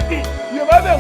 Yaki, you have a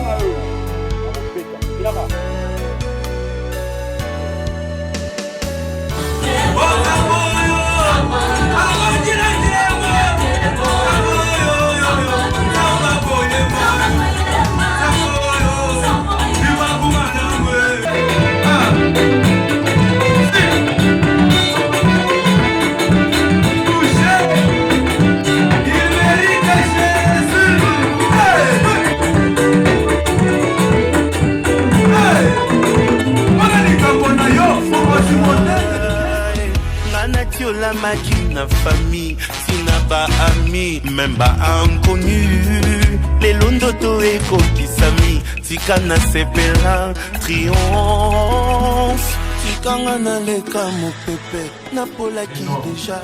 la magie na famille, sina ba ami, même ba inconnu. Les londoto et kokisami, tika na sepela triomphe. Tikanga na leka mo pepe, na pola qui déjà.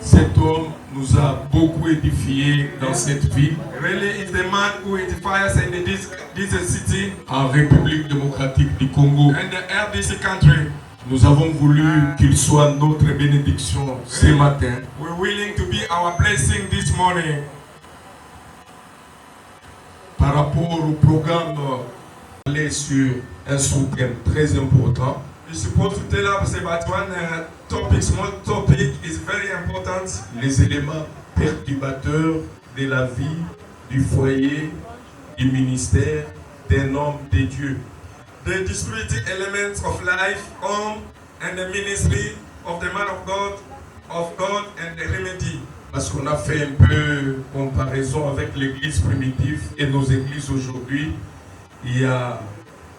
Cet homme nous a beaucoup édifiés dans cette ville. Really is the man who edifies in this city. En République démocratique du Congo. And the RDC country. Nous avons voulu qu'il soit notre bénédiction ce matin. We're willing to be our blessing this morning. Par rapport au programme, aller sur un sous-thème très important. You're supposed to tell us about one topic, small topic is very important. Les éléments perturbateurs de la vie, du foyer, du ministère d'un homme de Dieu. The disparity elements of life, home, and the ministry of the man of God and the remedy. Parce qu'on a fait un peu comparaison avec l'église primitive et nos églises aujourd'hui. Il y a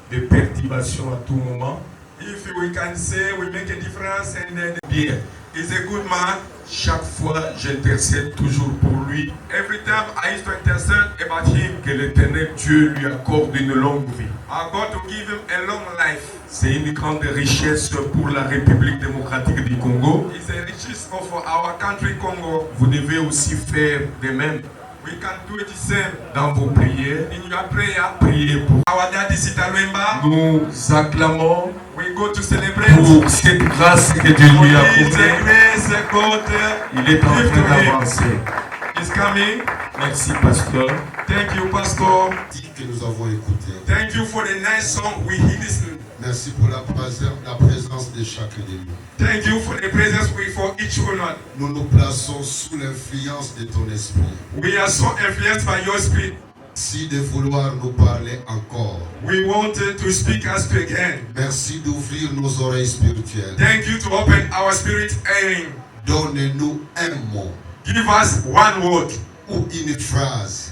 des perturbations à tout moment. If we can say we make a difference and bien. He's a good man. Chaque fois, j'intercède toujours pour lui. Every time I used to intercede about him. Que l'Éternel Dieu lui accorde une longue vie. I got to give him a long life. C'est une grande richesse pour la République démocratique du Congo. It's a richesse of our country, Congo. Vous devez aussi faire de même. We can do it the same. Dans vos prières. In your prayer. Priez pour. Our daddy Sitalwemba. Nous acclamons. We go to celebrate. Pour cette grâce que Dieu lui a accordée. Il est en train d'avancer. Is coming. Merci, pasteur. Thank you, pastor. Que nous avons écouté. Thank you for the nice song we listened. Merci pour la présence de chacun de nous. Thank you for the presence for each one. Nous nous plaçons sous l'influence de ton esprit. We are so influenced by your spirit. Merci de vouloir nous parler encore. We wanted to speak us again. Merci d'ouvrir nos oreilles spirituelles. Thank you to open our spirit hearing. Donnez-nous un mot. Give us one word. Ou une phrase.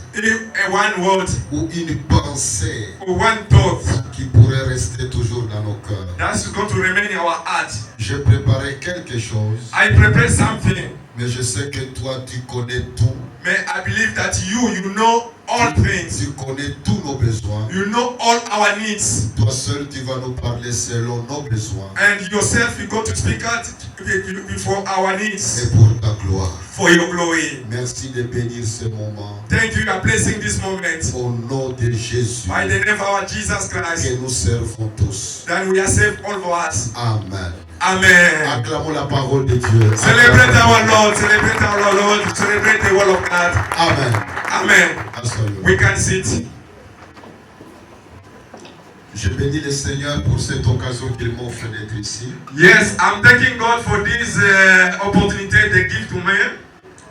One word. Ou une pensée. One thought. Qui pourrait rester toujours dans nos cœurs. That's going to remain in our heart. J'ai préparé quelque chose. I prepared something. Mais je sais que toi tu connais tout. Mais I believe that you know all things. Tu connais tous nos besoins. You know all our needs. Toi seul tu vas nous parler selon nos besoins. And yourself you go to speak out for our needs. Et pour ta gloire. For your glory. Merci de bénir ce moment. Thank you for blessing this moment. Au nom de Jésus. By the name of our Jesus Christ. Que nous servons tous. That we are saved all of us. Amen. Amen. Acclamons la parole de Dieu. Celebrate our Lord. Celebrate our Lord. Celebrate the word of God. Amen. Amen. We can sit. Je bénis le Seigneur pour cette occasion qu'il m'offre d'être ici. Yes, I'm thanking God for this opportunity they give to me.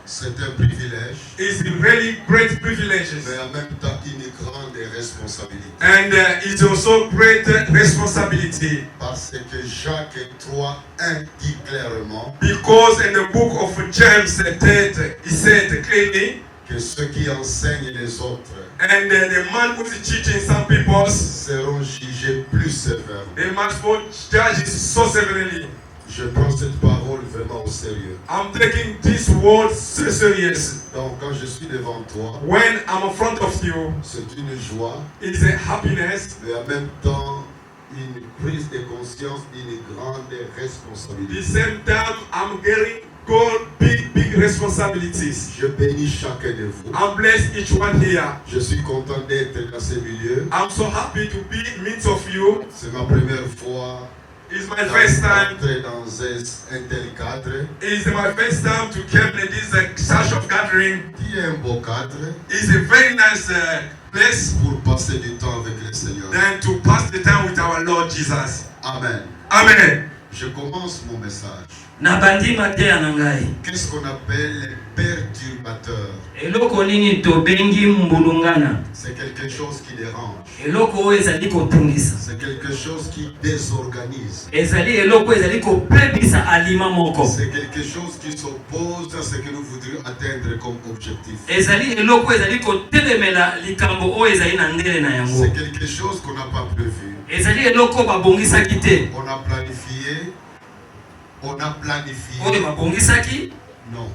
C'est un privilège. It's a really great privilege. Mais en même temps une grande responsabilité. And it's also great responsibility. Parce que Jacques 3:1 dit clairement. Because in the book of James 3, he said clearly. Que ceux qui enseignent les autres. And the man who is teaching some people seront jugés plus sévèrement. They must be judged so severely. Je prends cette parole vraiment au sérieux. I'm taking this word so serious. Donc quand je suis devant toi, when I'm in front of you, c'est une joie. It's a happiness. Mais en même temps, une prise de conscience d'une grande responsabilité. The same time, I'm getting big responsibilities. Je bénis chacun de vous. I'm blessed each one here. Je suis content d'être dans ce milieu. I'm so happy to be in midst of you. C'est ma première fois. It's my first time dans un tel cadre. It's my first time to come in this church of gathering qui est un beau cadre is a very nice place pour passer du temps avec le Seigneur. than to pass the time with our Lord Jesus. Amen. Amen. Je commence mon message. Nabandi mateya nangai. Qu'est-ce qu'on appelle les perturbateurs? Eloko nini tobengi mbulungana. C'est quelque chose qui dérange. Eloko oyo ezali kotungisa. C'est quelque chose qui désorganise. Ezali eloko ezali kopebisa alima moko. C'est quelque chose qui s'oppose à ce que nous voudrions atteindre comme objectif. Ezali eloko ezali kotelemela likambo oyo ezali na ndele na yango. C'est quelque chose qu'on n'a pas prévu. Ezali eloko babongisaki te. On a planifié. On a planifié. Oyo babongisaki? Non.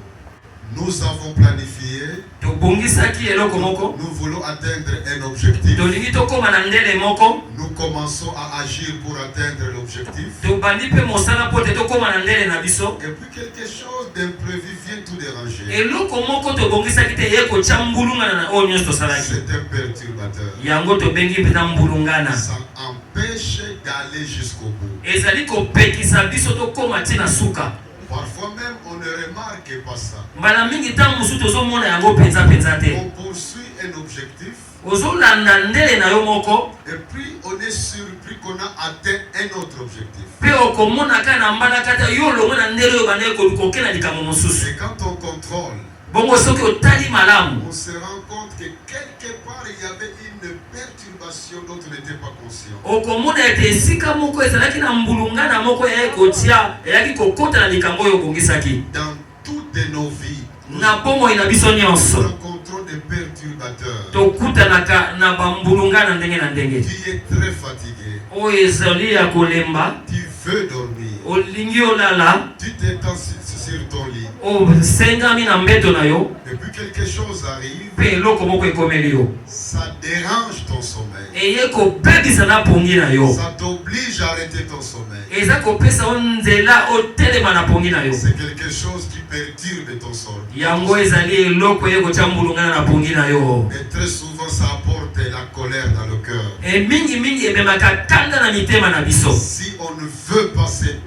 Nous avons planifié. Tobongisaki eloko moko. Nous voulons atteindre un objectif. Tolingi tokoma na ndele moko. Nous commençons à agir pour atteindre l'objectif. Tobandi pe mosala pote tokoma na ndele na biso. Et puis quelque chose d'imprévu vient tout déranger. Eloko moko tobongisaki te ye kotia mbulungana na oyo nyonso tosalaki. C'est un perturbateur. Yango tobengi mpena mbulungana. Ça empêche d'aller jusqu'au bout. Ezali kopekisa biso tokoma tina suka. Parfois même on ne remarque pas ça. Mbala mingi ntango mosusu tozomona yango penza te. On poursuit un objectif. Ozolanda ndele na yo moko. Et puis on est surpris qu'on a atteint un autre objectif. Pe okomonaka na mbala kata yo longo na ndele oyo bandeki kokokela likambo mosusu. Et quand on contrôle, bongo soki otali malamu, on se rend compte que quelque part il y avait une perturbation dont on n'était pas conscient. okomona ete esika moko ezalaki na mbulungana moko yaki kotia eyaki kokota na likambo oyo obongisaki. Dans toutes nos vies, na bomoi na biso nous nyonso rencontrons des perturbateurs. tokutanaka na bambulungana ndenge na ndenge. Tu es très fatigué. oyo ezali ya kolemba, Tu veux dormir. olingi olala, Tu t'étends sur ton lit. osengami na mbeto na yo, Et puis quelque chose arrive. mpe eloko moko ekomeli yo, Ça dérange ton sommeil. eye kobebisa na pongi na yo, Ça t'oblige à arrêter ton sommeil. eza kopesa yo nzela otelema na pongi na yo. C'est quelque chose qui perturbe ton sommeil. yango ezali eloko eye kotia mbulungana na pongi na yo. Et très souvent ça apporte la colère dans le cœur. mingi ememaka kanda na mitema na biso. Si on ne veut pas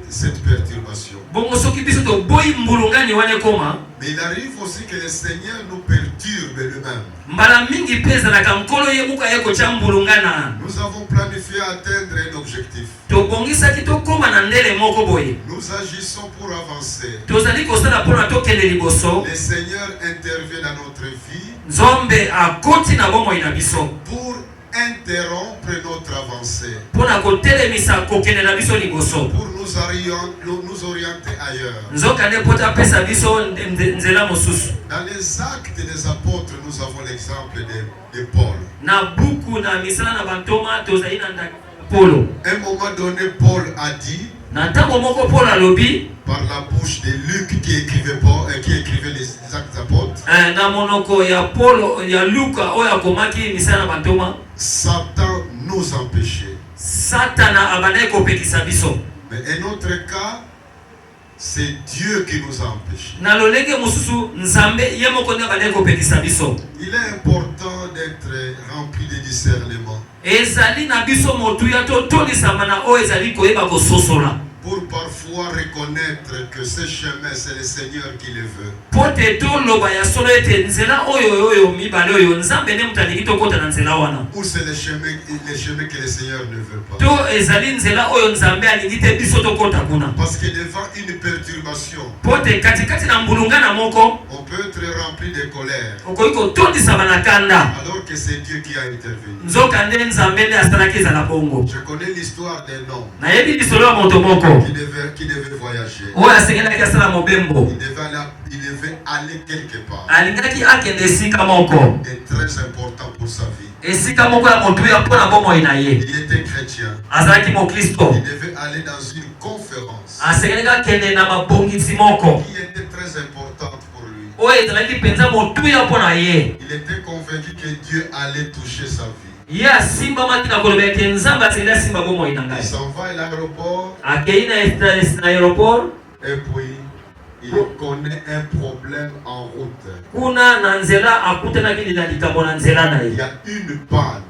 cette perturbation. bongo soki biso toboyi mbulungani wana ekoma, Mais il arrive aussi que le Seigneur nous perturbe lui-même. mbala mingi mpe ezalaka nkolo ye muka ye kotia mbulungana. Nous avons planifié atteindre un objectif. tobongisaki tokoma na ndele moko boye, Nous agissons pour avancer. tozali kosala mpona tokende liboso. Le Seigneur intervient dans notre vie nzombe akoti na bomoi na biso pour interrompre notre avancée, mpona kotelemisa kokende na biso liboso, pour nous orienter ailleurs. nzokande mpo tapesa biso nzela mosusu. Dans les actes des apôtres, nous avons l'exemple de Paul. na buku na misala na bantoma tozali na ndako Polo. À un moment donné, Paul a dit, na ntango moko Polo alobi par la bouche de Luc qui écrivait les actes des apôtres, na monoko ya Polo ya Luka oyo akomaki misala na bantoma, Satan nous empêchait. Satana abandaki kopekisa biso. Mais un autre cas, c'est Dieu qui nous a empêchés. na lolenge mosusu nzambe ye moko nde abandaki kopekisa biso. Il est important d'être rempli de discernement ezali na biso motuya totolisama na oyo ezali koyeba kososola, pour parfois reconnaître que ce chemin, c'est le Seigneur qui le veut. po te toloba ya solo ete nzela oyo mibale oyo nzambe nde moto alingi tokota na nzela wana, Ou c'est le chemin que le Seigneur ne veut pas. to ezali nzela oyo nzambe alingi te biso tokota kuna. Parce que devant une perturbation, po te katikati na mbulungana moko on peut être rempli de colère, okoki kotondisama na kanda, alors que c'est Dieu qui a intervenu. nzoka nde nzambe nde asalaki ezala bongo. Je connais l'histoire d'un homme nayebi lisolo ya moto moko qui devait voyager. oyo asengelaki asala mobembo, Il devait aller quelque part. alingaki akende esika moko, C'est très important pour sa vie. esika moko ya motuya mpona bomoi na ye. Il était chrétien. azalaki mokristo, Il devait aller dans une conférence asengelaki akende na mabongisi moko qui était très importante pour lui. oyo ezalaki mpenza motuya mpona ye. Il était convaincu que Dieu allait toucher sa vie. ye asimbamaki na koloba ete nzambe asengeli asimba bomoi na Il ngai. s'en va à l'aéroport akei na aéroport, et puis il connaît un problème en route. kuna na nzela akutanaki na likambo na nzela na Il y ye. a une panne.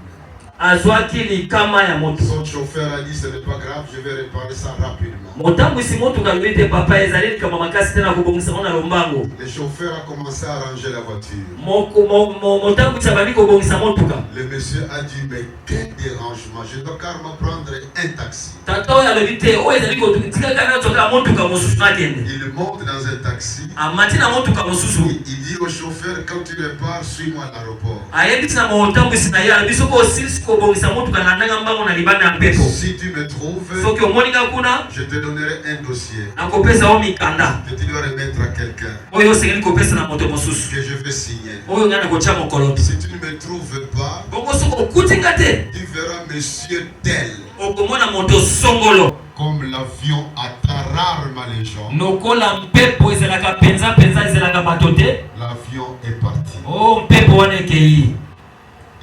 azwaki likama ya moto. Son chauffeur a dit ce n'est pas grave, je vais réparer ça rapidement. Motambwisi motuka alobite papa ezali likama makasi tena kobongisa na lombango. Le chauffeur a commencé à ranger la voiture. Motambwisi abandi kobongisa motuka. Le monsieur a dit mais quel dérangement, je dois carrément prendre un taxi. Tata oyo alobite oyo ezali kotika kana toka motuka mosusu nakende. Il monte dans un taxi. Amati na motuka mosusu. Il dit au chauffeur quand tu repars, suis-moi à l'aéroport. Ayebisi na motambwisi na ya biso ko sisi kobongisa motuka na ndanga mbango na libanda ya mpepo. Si tu me trouves, soki omoninga kuna, je te donnerai un dossier. Nakopesa o mikanda. Que tu dois remettre à quelqu'un. Oyo sengeli kopesa na moto mosusu. Que je vais signer. Oyo ngana kocha mokolo. Si tu ne me trouves pas, bongo soko kutinga te. Tu verras monsieur tel. Okomona moto songolo. Comme l'avion attend rarement les gens. Nokola mpepo ezelaka penza ezelaka batote. L'avion est parti. Oh mpepo wane kei.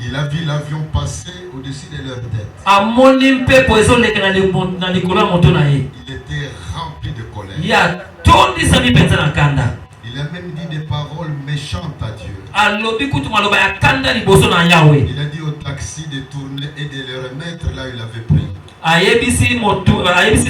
Il a vu l'avion passer au-dessus de leur tête. Amoni mpepo ezoleka na likolo moto na ye. Il était rempli de colère. Ya tondi sami penza na kanda. Il a même dit des paroles méchantes à Dieu. Alobi kutu maloba ya kanda liboso na Yahweh. Il a dit au taxi de tourner et de le remettre là où il avait pris. Ayebisi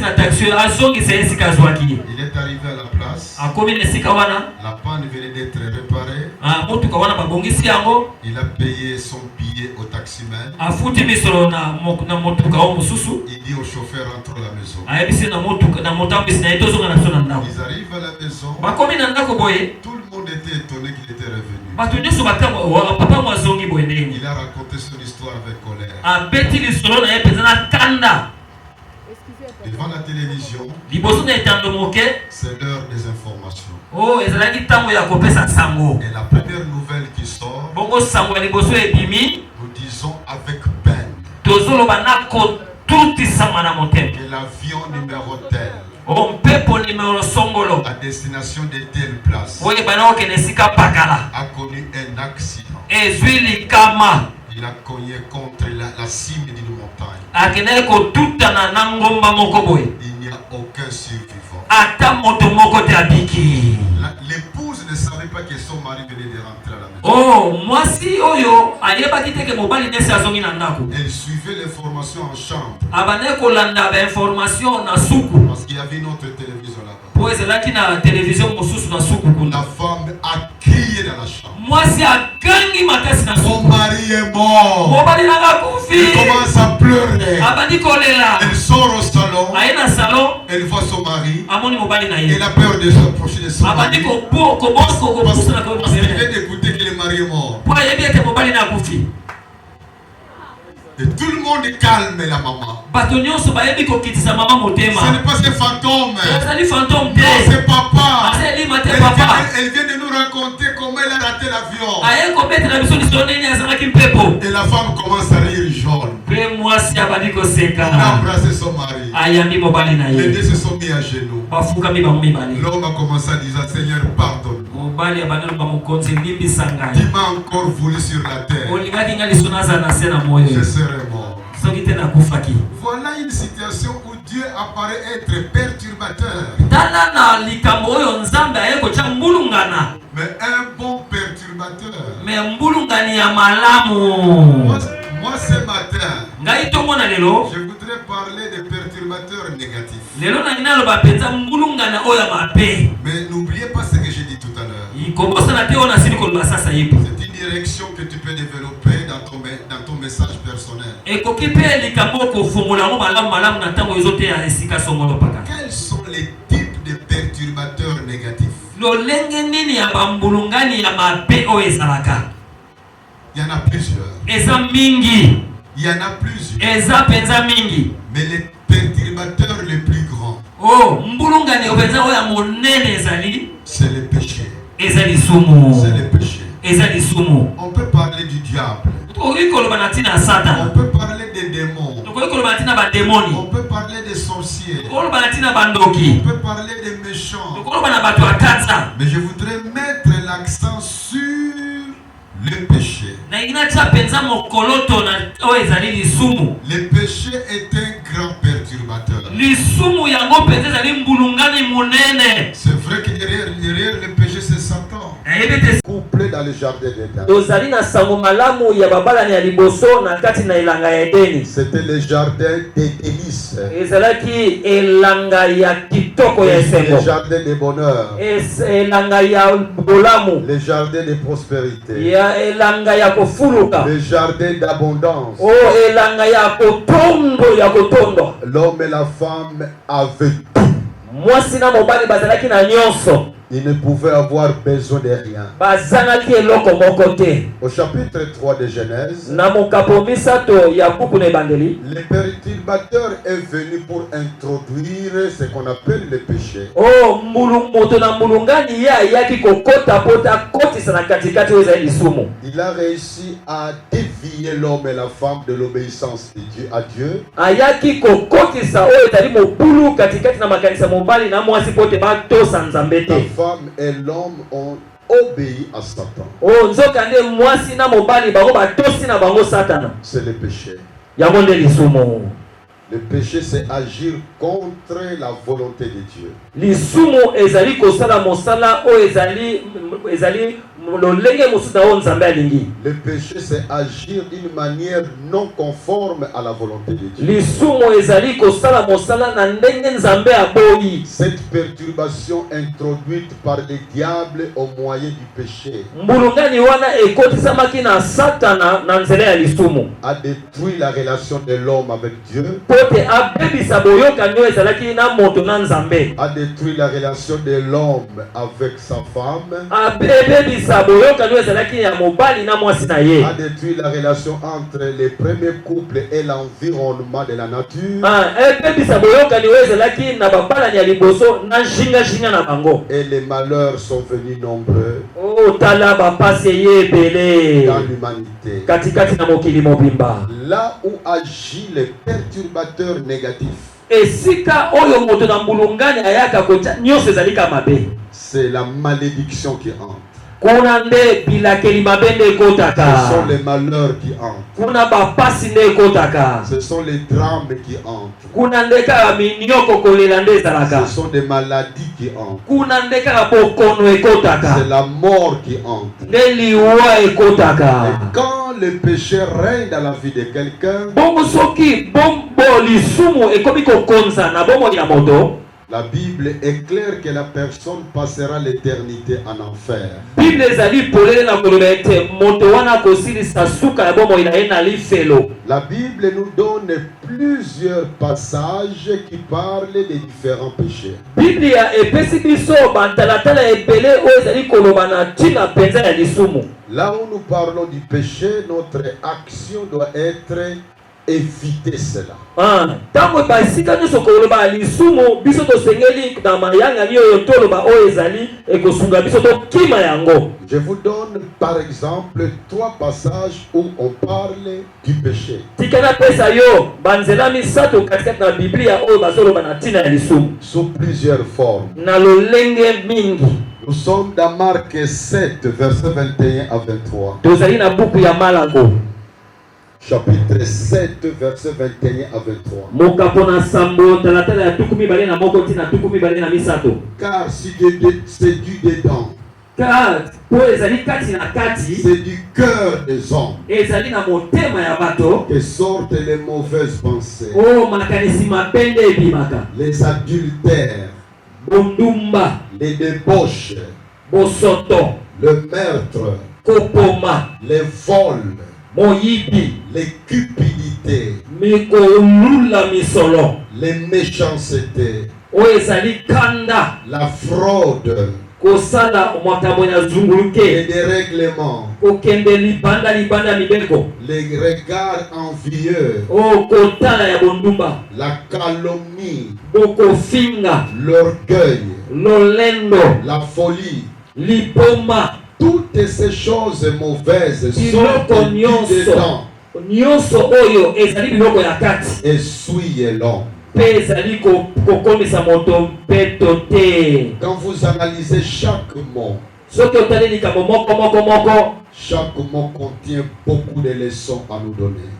na taxi azongi esika zwaki. Il est arrivé à la place. Akomi esika wana. La panne venait d'être réparée. Motuka wana babongisi yango. Il a payé son billet au taximan. Afuti misolo na motuka o mususu. Il dit au chauffeur entre à la maison. Ayebisi na motuka na motambisi na etozonga na sona ndako. Ils arrivent à la maison. Bakomi na ndako boye. Tout le monde était étonné qu'il était revenu. Batu nyoso batango papa mwazongi boye ndenge. Il a raconté son histoire avec colère. Abeti lisolo na ye penza na kanda. Devant la télévision, c'est l'heure des informations. Oh, et la première nouvelle qui sort, nous disons avec peine que l'avion numéro tel, à destination de telle place, a connu un accident. Il a cogné contre la cime d'une montagne. Il n'y a aucun survivant. L'épouse ne savait pas que son mari venait de rentrer à la maison. Elle suivait les formations en chambre. Parce qu'il y avait une autre télévision là-bas. La femme a crié dans la chambre. Mon mari est mort. Elle commence à pleurer. Elle sort au salon. Elle voit son mari. Elle a peur de s'approcher de son mari. Parce qu'elle vient d'écouter que le mari est mort. Et tout le monde calme la maman. Ce n'est pas un fantôme. Non, c'est papa. Elle vient de nous raconter comment elle a raté l'avion. Et la femme commence à rire jaune. Elle a embrassé son mari. Les deux se sont mis à genoux. L'homme a commencé à dire Seigneur, pardonne. Tu m'as encore voulu sur la terre. Je serai mort. Voilà une situation où Dieu apparaît être perturbateur. Mais un bon perturbateur. Moi ce matin, je voudrais parler des perturbateurs négatifs. Mais n'oubliez pas ce que j'ai dit tout à l'heure. C'est une direction que tu peux développer dans ton message personnel. Quels sont les types de perturbateurs négatifs? Il y en a plusieurs. Il y en a plusieurs. Mais les perturbateurs les plus grands, c'est le péché. C'est le péché. On peut parler du diable. On peut parler des démons. On peut parler des sorciers. On peut parler des méchants. Mais je voudrais mettre l'accent sur le péché. Le péché est un grand perturbateur. C'est vrai que derrière le péché, c'est Satan. Couplé dans le jardin d'Éden. C'était le jardin des délices. Le jardin de bonheur. Le jardin de prospérité. Le jardin d'abondance. L'homme et la femme avaient tout. Ils ne pouvaient avoir besoin de rien. Au chapitre 3 de Genèse, le perturbateur est venu pour introduire ce qu'on appelle le péché. Il a réussi à dévier l'homme et la femme de l'obéissance à Dieu. La femme et l'homme ont obéi à Satan. C'est le péché. Le péché, c'est agir contre la volonté de Dieu. Le péché, c'est agir d'une manière non conforme à la volonté de Dieu. Cette perturbation introduite par le diable au moyen du péché a détruit la relation de l'homme avec Dieu, a détruit la relation de l'homme avec sa femme, a détruit la relation entre les premiers couples et l'environnement de la nature. Et les malheurs sont venus nombreux dans l'humanité. Là où agit le perturbateur négatif, c'est la malédiction qui entre. Ce sont les malheurs qui entrent. Ce sont les drames qui entrent. Ce sont des maladies qui entrent. C'est la mort qui entre. Et quand le péché règne dans la vie de quelqu'un, la Bible est claire que la personne passera l'éternité en enfer. La Bible nous donne plusieurs passages qui parlent des différents péchés. Là où nous parlons du péché, notre action doit être éviter cela. Je vous donne par exemple 3 passages où on parle du péché. Sous plusieurs formes. Nous sommes dans Marc 7, verset 21 à 23. Chapitre 7, verset 21 à 23. Car c'est du dedans. C'est du cœur des hommes que sortent les mauvaises pensées, les adultères, les débauches, le meurtre, les vols, les cupidités, les méchancetés, la fraude, les dérèglements, les regards envieux, la calomnie, l'orgueil, la folie, toutes ces choses mauvaises sont du dedans. Essuyez l'homme. Quand vous analysez chaque mot, chaque mot contient beaucoup de leçons à nous donner.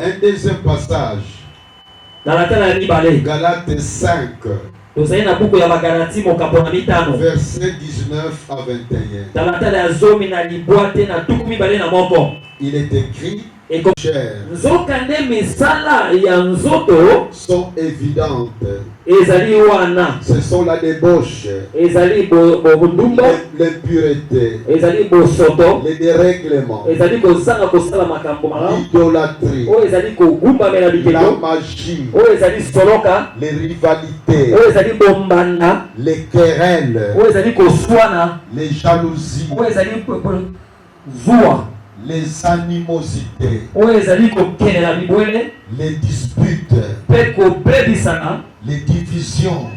Un deuxième passage, Galates 5, Verset 19 à 21. Il est écrit, sont évidentes. Ce sont la débauche, l'impureté, les dérèglements, l'idolâtrie, la magie, les rivalités, les querelles, les jalousies, les animosités, les disputes, les divisions,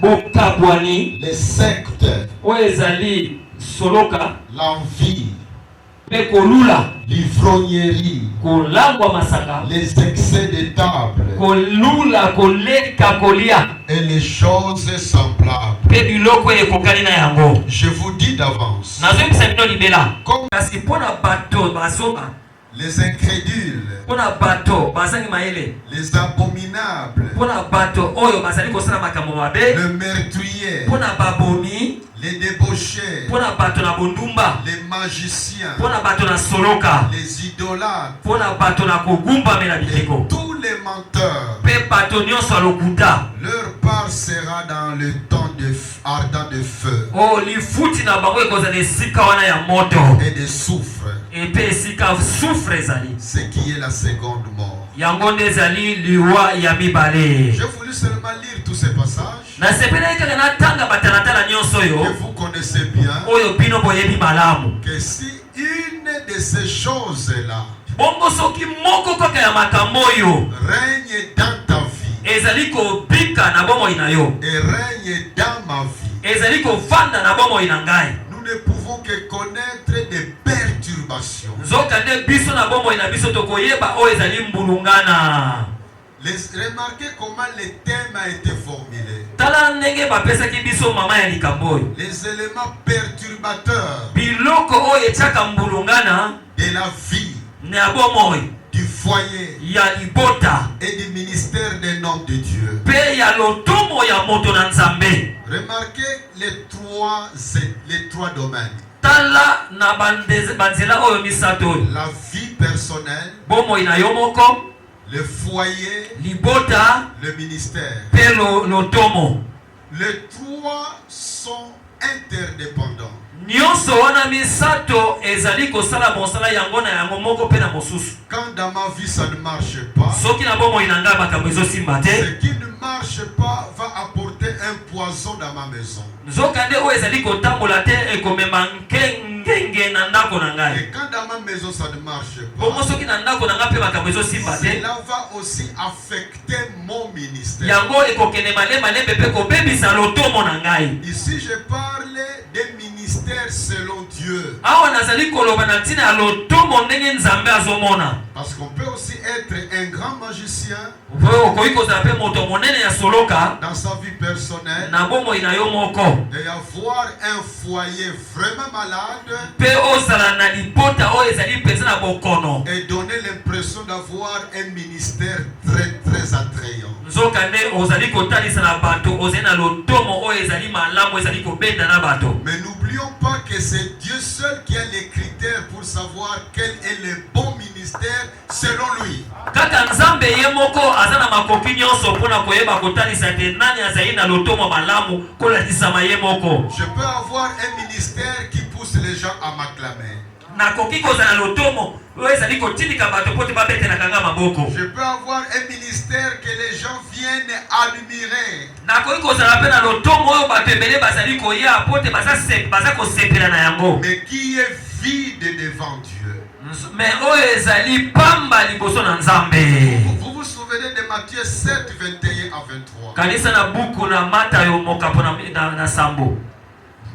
les sectes, l'envie, l'ivrognerie, les excès de table et les choses semblables. Je vous dis d'avance, comme les incrédules, les abominables, le meurtrier, les débauchés, les magiciens, les idolâtres, et tous les menteurs, leur part sera dans le temps ardent de feu et de soufre, ce qui est la seconde mort. Je voulais seulement lire tous ces passages que vous connaissez bien, que si une de ces choses-là règne dans ta vie et règne dans ma vie, nous ne pouvons que connaître des perturbations. Remarquez comment le thème a été formulé. Les éléments perturbateurs de la vie, du foyer et du ministère des noms de Dieu. Remarquez les trois domaines. La vie personnelle, le foyer, le ministère. Les trois sont interdépendants. Quand dans ma vie ça ne marche pas, ce qui ne marche pas va apporter un poison dans ma maison. Et quand dans ma maison ça ne marche pas, cela va aussi affecter mon ministère. Ici je parle des ministères selon Dieu. Parce qu'on peut aussi être un grand magicien dans sa vie personnelle et avoir un foyer vraiment malade et donner l'impression d'avoir un ministère très très attrayant. Mais n'oublions pas que c'est Dieu seul qui a les critères pour savoir quel est le bon ministère selon lui. Je peux avoir un ministère qui pousse les gens à m'acclamer. Je peux avoir un ministère que les gens viennent admirer. Mais qui est vide devant Dieu. Vous vous souvenez de Matthieu 7, 21 à 23.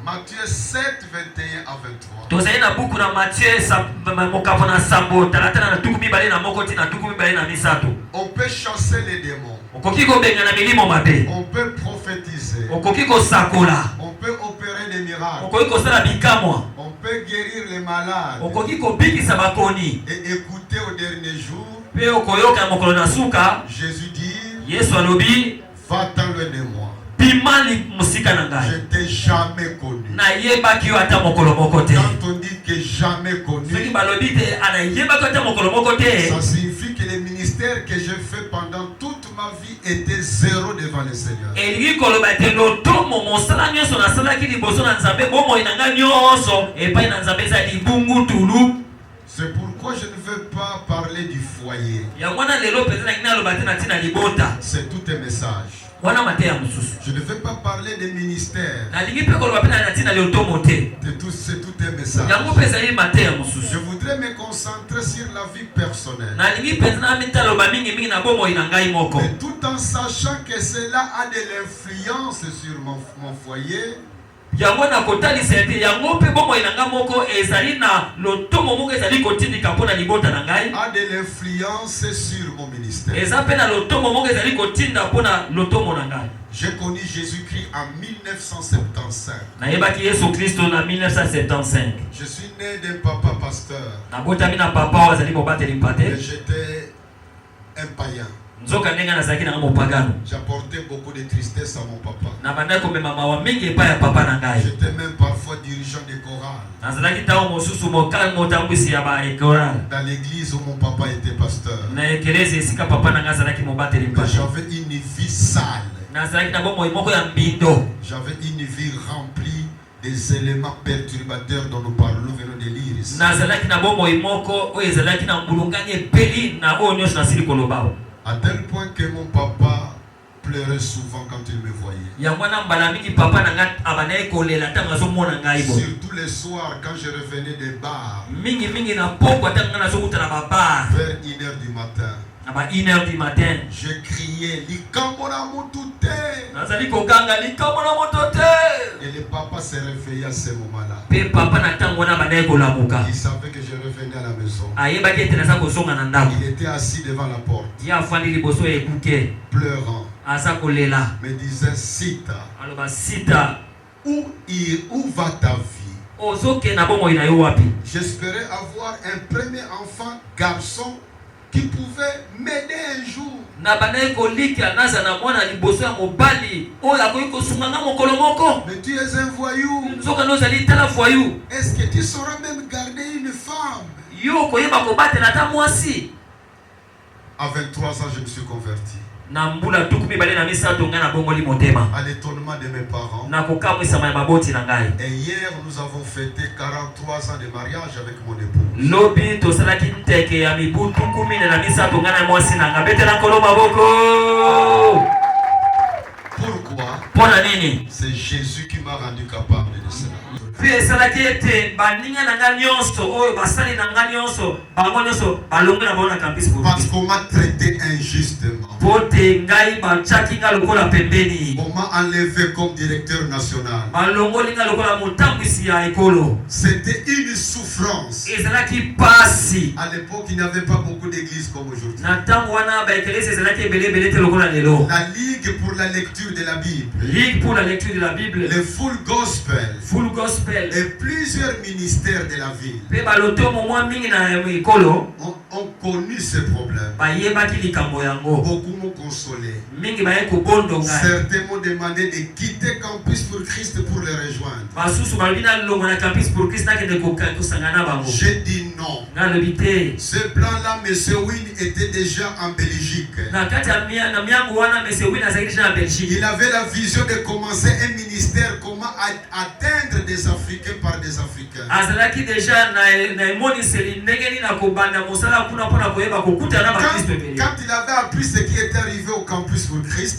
Matthieu 7, 21 à 23. On peut chasser les démons. On peut prophétiser. On peut opérer des miracles. On peut guérir les malades. Et écouter au dernier jour Jésus dit, va-t'en loin de moi. bimali musika na ngai. Je t'ai jamais connu. Na yeba ki ata mokolo moko te. Quand on dit que jamais connu, Soki balobi te ana yeba ko ata mokolo moko te. ça signifie que les ministères que j'ai fait pendant toute ma vie étaient zéro devant le Seigneur. Elingi koloba te lotomo mosala nyonso nasalaki liboso na Nzambe bomoi na ngai nyonso epai na Nzambe za libungu tulu. C'est pourquoi je ne veux pas parler du foyer. C'est tout un message. Je ne veux pas parler des ministères. C'est tout un message. Je voudrais me concentrer sur la vie personnelle. Mais tout en sachant que cela a de l'influence sur mon foyer. Yango na kotali sete yango pe bomo inanga moko ezali na lotomo moko ezali kotindika pona libota na ngai a de l'influence sur mon ministère. Eza pe na lotomo moko ezali kotinda pona lotomo na ngai. J'ai connu Jésus-Christ en 1975. Na yebaki Yesu Kristo na 1975. Je suis né d'un papa pasteur. Na botami na papa wazali mobateli mpate. J'étais un païen. J'apportais beaucoup de tristesse à mon papa. J'étais même parfois dirigeant de chorale. Dans l'église où mon papa était pasteur. Mais j'avais une vie sale. J'avais une vie remplie des éléments perturbateurs dont nous parlons, venons de lire ici. À tel point que mon papa pleurait souvent quand il me voyait. Surtout les soirs quand je revenais des bars. Vers 1h du matin. À 1h du matin, je criais Likambona Motute. Et le papa se réveillait à ce moment-là. Il savait que je revenais à la maison. Il était assis devant la porte, pleurant, me disait Sita, où va ta vie? J'espérais avoir un premier enfant garçon qui pouvait m'aider un jour. Mais tu es un voyou. Est-ce que tu sauras même garder une femme? À 23 ans, je me suis converti. À l'étonnement de mes parents. Et hier, nous avons fêté 43 ans de mariage avec mon épouse. Pourquoi? C'est Jésus qui m'a rendu capable de cela. Parce qu'on m'a traité injustement. On m'a enlevé comme directeur national. C'était une souffrance. À l'époque, il n'y avait pas beaucoup d'églises comme aujourd'hui. La Ligue pour la lecture de la Bible. Le Full Gospel. Et plusieurs ministères de la ville ont connu ce problème. Beaucoup m'ont consolé. Certains m'ont demandé de quitter Campus pour Christ pour les rejoindre. J'ai dit non. Ce plan-là, M. Win était déjà en Belgique. Il avait la vision de commencer un ministère, comment atteindre des Africains par des Africains. Quand il avait appris ce qui était arrivé au Campus pour Christ,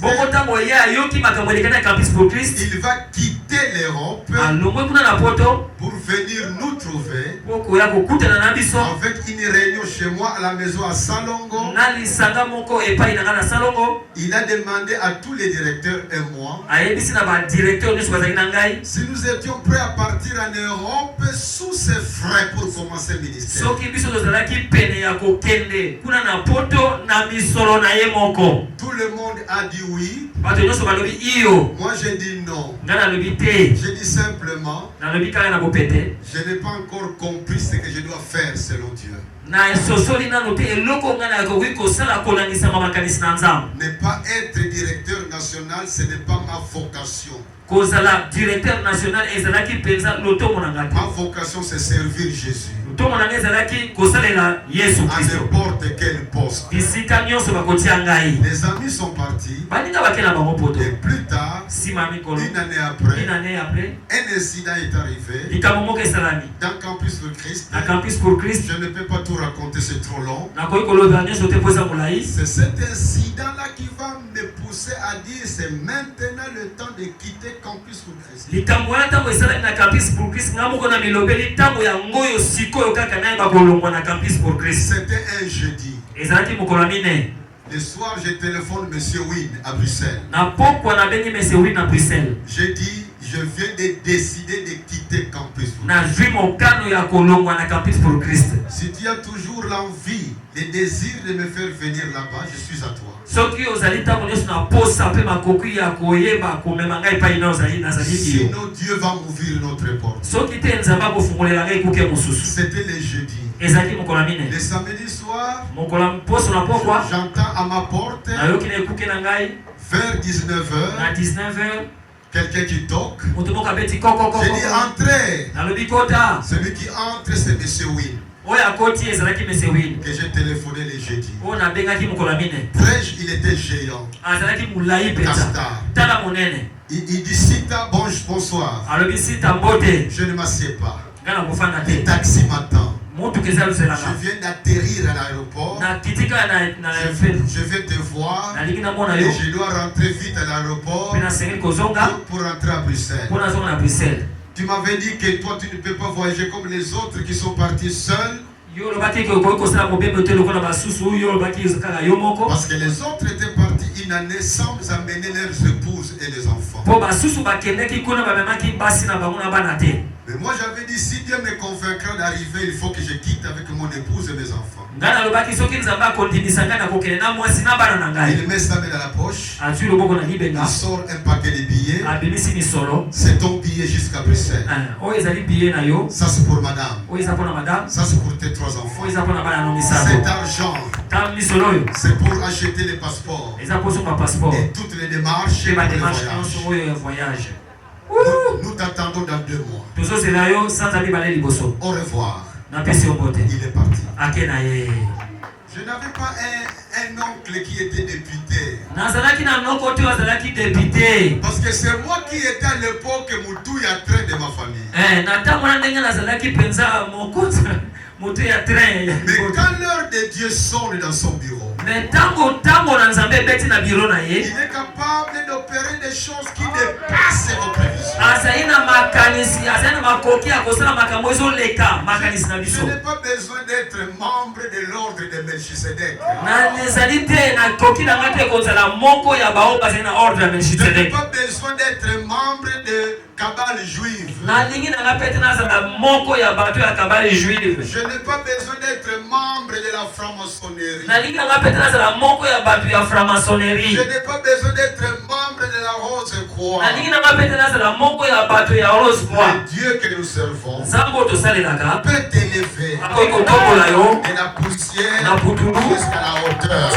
il va quitter l'Europe pour venir nous trouver avec une réunion chez moi à la maison à Salongo. Il a demandé à tous les directeurs et moi si nous étions prêts à partir en Europe sous ses frais pour commencer le ministère. Tout le monde a dit oui. Moi j'ai dit non. J'ai dit simplement, je n'ai pas encore compris ce que je dois faire selon Dieu. Ne pas être directeur national national, ce n'est pas ma vocation. Kozala directeur national ezalaki penza loto monangate. Ma vocation c'est servir Jésus. Loto monanga ezalaki kosalela Yesu Christ. À n'importe quel poste. Bisika nyonso bakotia ngai. Les amis sont partis. Baninga bakela bango poto. Et plus tard, une année après, un incident est arrivé. Dans Campus pour Christ. Je ne peux pas tout raconter, c'est trop long. C'est cet incident-là qui va me pousser à dire c'est maintenant le temps de quitter Campus pour Christ. C'était un jeudi. Le soir, je téléphone M. Wynne à Bruxelles. J'ai dit, je viens de décider de quitter Campus pour Christ. Si tu as toujours l'envie, le désir de me faire venir là-bas, je suis à toi. Sinon Dieu va m'ouvrir notre porte. C'était le jeudi. Le samedi soir, j'entends à ma porte vers 19h quelqu'un qui toque. J'ai dit entrez. Celui qui entre c'est M. Wynne. Que j'ai téléphoné le jeudi. Prêche, il était géant. Castar. Il dit Sita, bonsoir. Je ne m'assieds pas. Le taxi m'attend. Je viens d'atterrir à l'aéroport. Je vais te voir. Et je dois rentrer vite à l'aéroport pour rentrer à Bruxelles. Tu m'avais dit que toi tu ne peux pas voyager comme les autres qui sont partis seuls. Parce que les autres étaient partis une année sans amener leurs épouses et les enfants. Mais moi j'avais dit, si Dieu me convaincra d'arriver, il faut que je quitte avec mon épouse et mes enfants. Il met sa main dans la poche. Il sort un paquet de billets. C'est ton billet jusqu'à Bruxelles. Ça c'est pour madame. Ça c'est pour tes 3 enfants. Cet argent, c'est pour acheter les passeports. Et toutes les démarches pour le voyage. Nous t'attendons dans 2 mois. Au revoir. Il est parti. Je n'avais pas un oncle qui était député. Parce que c'est moi qui étais à l'époque Moutouya train de ma famille. Mais quand l'heure de Dieu sonne dans son bureau, il est capable d'opérer des choses qui dépassent vos prévisions. Je n'ai pas besoin d'être membre de l'ordre de Melchisedec. Je n'ai pas besoin d'être membre de cabale juive. Je n'ai pas besoin d'être membre de la franc-maçonnerie. Je n'ai pas besoin d'être membre de la Rose-Croix. Le Dieu que nous servons peut t'élever de la poussière jusqu'à la hauteur.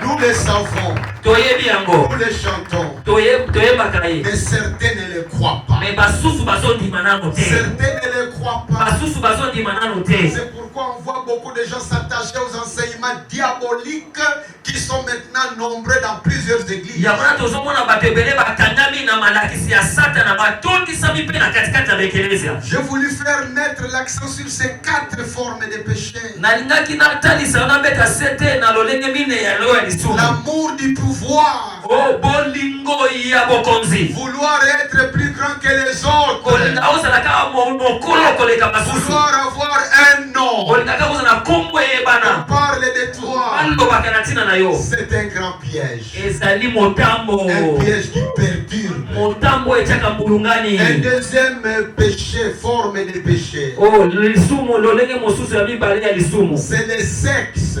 Nous le savons. Nous les chantons. Mais certains ne le croient pas. Certains ne le croient pas. C'est pourquoi on voit beaucoup de gens s'attacher aux enseignements diaboliques qui sont maintenant nombreux dans plusieurs églises. J'ai voulu faire mettre l'accent sur ces 4 formes de péché. L'amour du pouvoir. Vouloir être plus grand que les autres. Vouloir avoir un nom. On parle de toi. C'est un grand piège. Un piège qui perturbe. Un deuxième péché, forme de péché. C'est le sexe.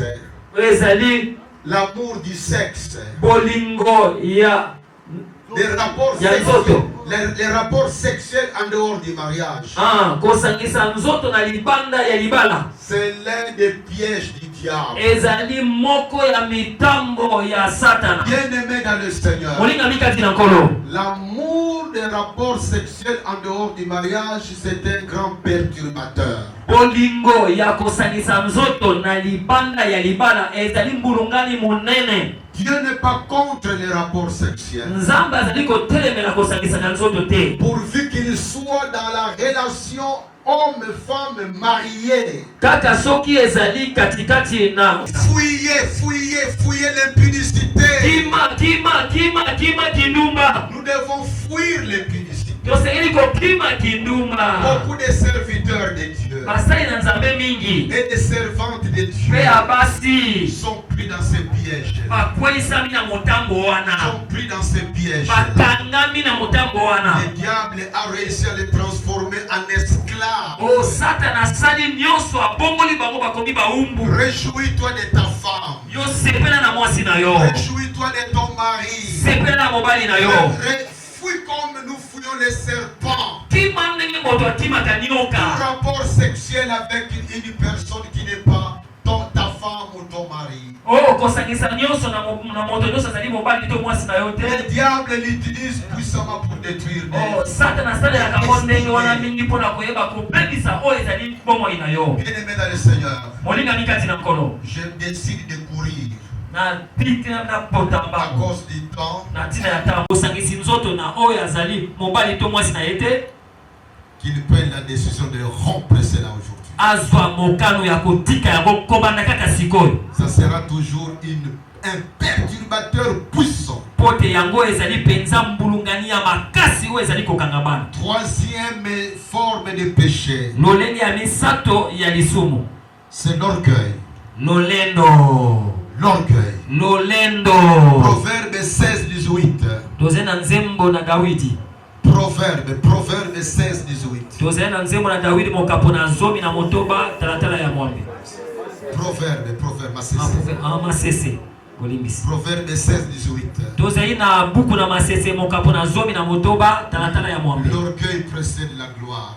L'amour du sexe. Les rapports sexuels en dehors du mariage. C'est l'un des pièges du diable. ezali moko ya mitambo ya Satana. Bien-aimé dans le Seigneur, l'amour des rapports sexuels en dehors du mariage, c'est un grand perturbateur. Bolingo ya kosangisa nzoto na libanda ya libala ezali mbulungani monene. Dieu n'est pas contre les rapports sexuels. Pourvu qu'il soit dans la relation homme-femme mariée. Fouillez l'impudicité. Nous devons fuir l'impudicité. Beaucoup de serviteurs de Dieu et des servantes de Dieu sont pris dans ces pièges. Sont pris dans ces pièges. Le diable a réussi à les transformer en esclaves. Réjouis-toi de ta femme. Réjouis-toi de ton mari. Fouille comme nous fouillons les serpents. Un rapport sexuel avec une personne qui n'est pas ta femme ou ton mari. Le diable l'utilise puissamment pour détruire des bien-aimé dans le Seigneur, je décide de courir à cause du temps qu'il prenne la décision de rompre cela aujourd'hui. Ça sera toujours un perturbateur puissant. Troisième forme de péché, c'est l'orgueil. L'orgueil. Proverbe 16-18. Proverbe 16-18. Proverbe 16-18. L'orgueil précède la gloire.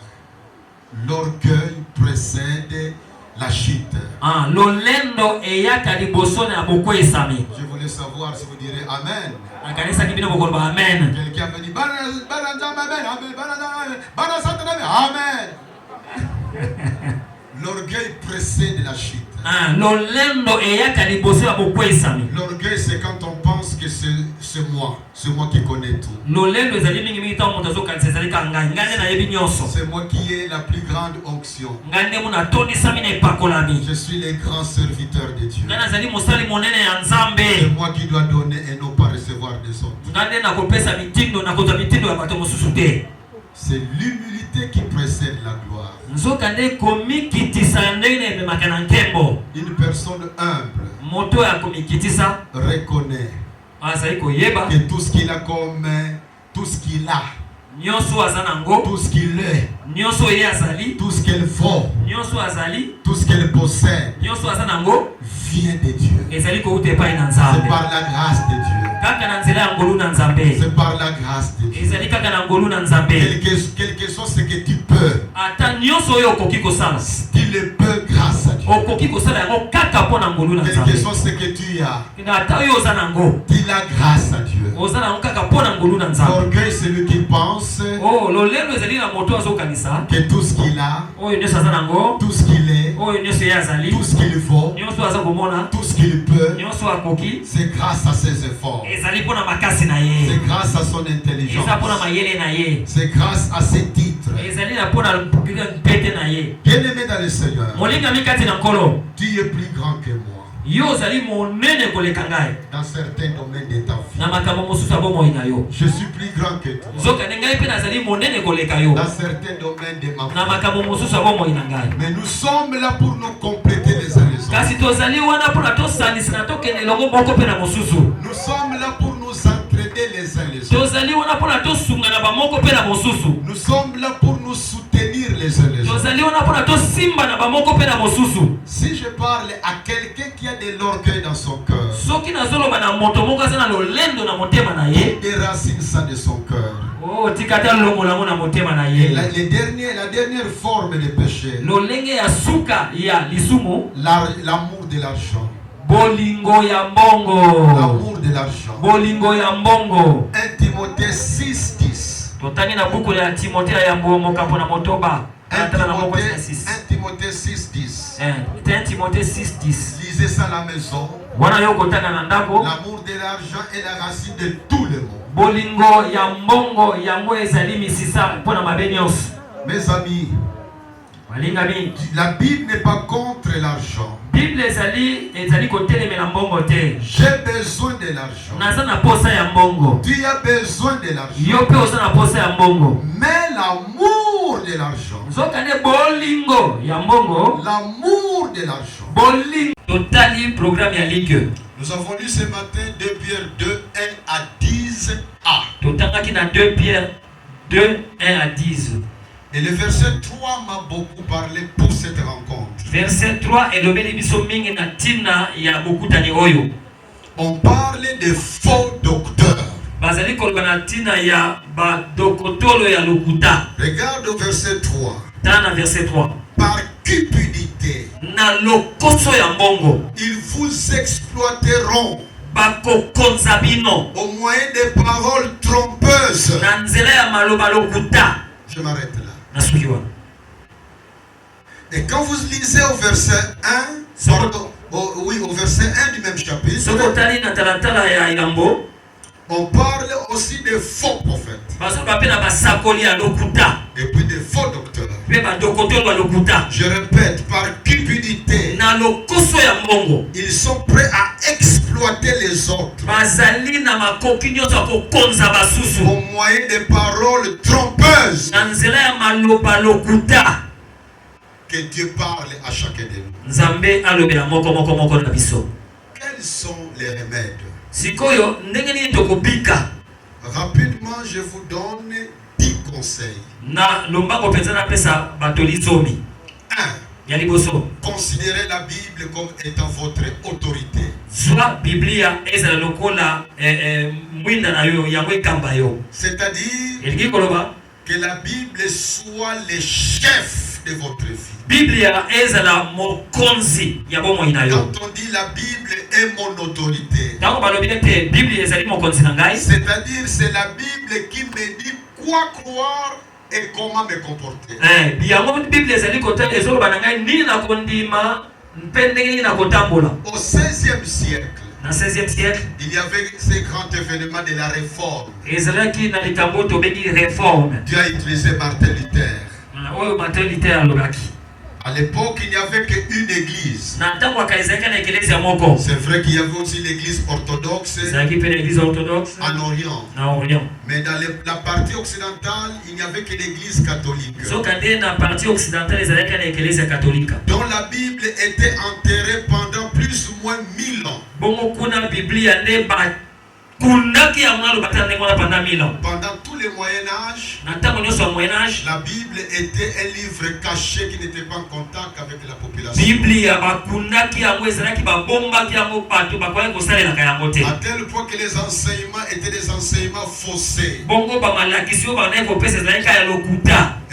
L'orgueil précède la chute. Je voulais savoir si vous direz Amen. Quelqu'un me dit Amen. L'orgueil précède la chute. L'orgueil, c'est quand on pense que c'est moi qui connais tout. C'est moi qui ai la plus grande onction. Je suis le grand serviteur de Dieu. C'est moi qui dois donner et non pas recevoir des autres. C'est l'humilité qui précède la gloire. Une personne humble reconnaît que tout ce qu'il a comme tout ce qu'il a, tout ce qu'il est, tout ce qu'elle vaut, tout ce qu'elle possède vient de Dieu. C'est par la grâce de Dieu. C'est par la grâce de Dieu. Quelque chose que tu peux. Tu le peux grâce à Dieu. Quelque chose que tu as. Tu l'as grâce à Dieu. L'orgueil, c'est lui qui pense que tout ce qu'il a, tout ce qu'il est, tout ce qu'il vaut, tout ce qu'il peut, c'est grâce à ses efforts. C'est grâce à son intelligence. C'est grâce à ses titres. Bien-aimé dans le Seigneur, tu es plus grand que moi. Dans certains domaines de ta vie, je suis plus grand que toi. Dans certains domaines de ma vie, mais nous sommes là pour nous compléter les uns les autres. Nous sommes là pour nous entraider les uns les autres. Nous sommes là pour nous soutenir les uns les autres. Si je parle à quelqu'un qui a de l'orgueil dans son cœur, des racines ça de son cœur, et la dernière forme de péché, l'amour de l'argent. Bolingo ya mbongo. L'amour de l'argent. Bolingo ya mbongo. 1 Timothée 6:10. Totani na buku ya Timothée ya mbongo kapona motoba. 1 Timothée 6:10. 1 Timothée 6:10. Lisez ça à la maison. Wana yoko tanga na ndako. L'amour de l'argent est la racine de tout le monde. Bolingo ya mbongo yango ezali misisa pona mabenios. Mes amis, la Bible n'est pas contre l'argent. J'ai besoin de l'argent. Tu as besoin de l'argent. Mais l'amour de l'argent. L'amour de l'argent. Nous avons lu ce matin 2 Pierre 2, 1 à 10a. 2 Pierre 2, 1 à 10. Et le verset 3 m'a beaucoup parlé pour cette rencontre. Verset 3 est le bénéfice mingi na tina ya bokutani oyo. On parlait de faux docteurs. Bazali kolbana tina ya ba dokotolo ya lokuta. Regarde au verset 3. Dans verset 3. Par cupidité. Na lokoso ya mbongo. Ils vous exploiteront. Bako konzabino. Au moyen des paroles trompeuses. Na nzela ya maloba lokuta. Je m'arrête là. Et quand vous lisez au verset 1, au verset 1 du même chapitre, on parle aussi de faux prophètes. Et puis de faux docteurs. Je répète, par cupidité, ils sont prêts à exploiter les autres au moyen des paroles trompeuses. Que Dieu parle à chacun de nous. Quels sont les remèdes? Rapidement, je vous donne 10 conseils. 1. Considérez la Bible comme étant votre autorité. C'est-à-dire que la Bible soit le chef de votre vie. Quand on dit la Bible est mon autorité, c'est-à-dire c'est la Bible qui me dit quoi croire et comment me comporter. Au 16e siècle, il y avait ces grands événements de la réforme. Dieu a utilisé Martin Luther. À l'époque, il n'y avait qu'une église. C'est vrai qu'il y avait aussi l'église orthodoxe en Orient. Mais dans la partie occidentale, il n'y avait que l'église catholique. Dont la Bible était enterrée pendant plus ou moins 1000 ans. Pendant tout le Moyen-Âge, la Bible était un livre caché qui n'était pas en contact avec la population. À tel point que les enseignements étaient des enseignements faussés.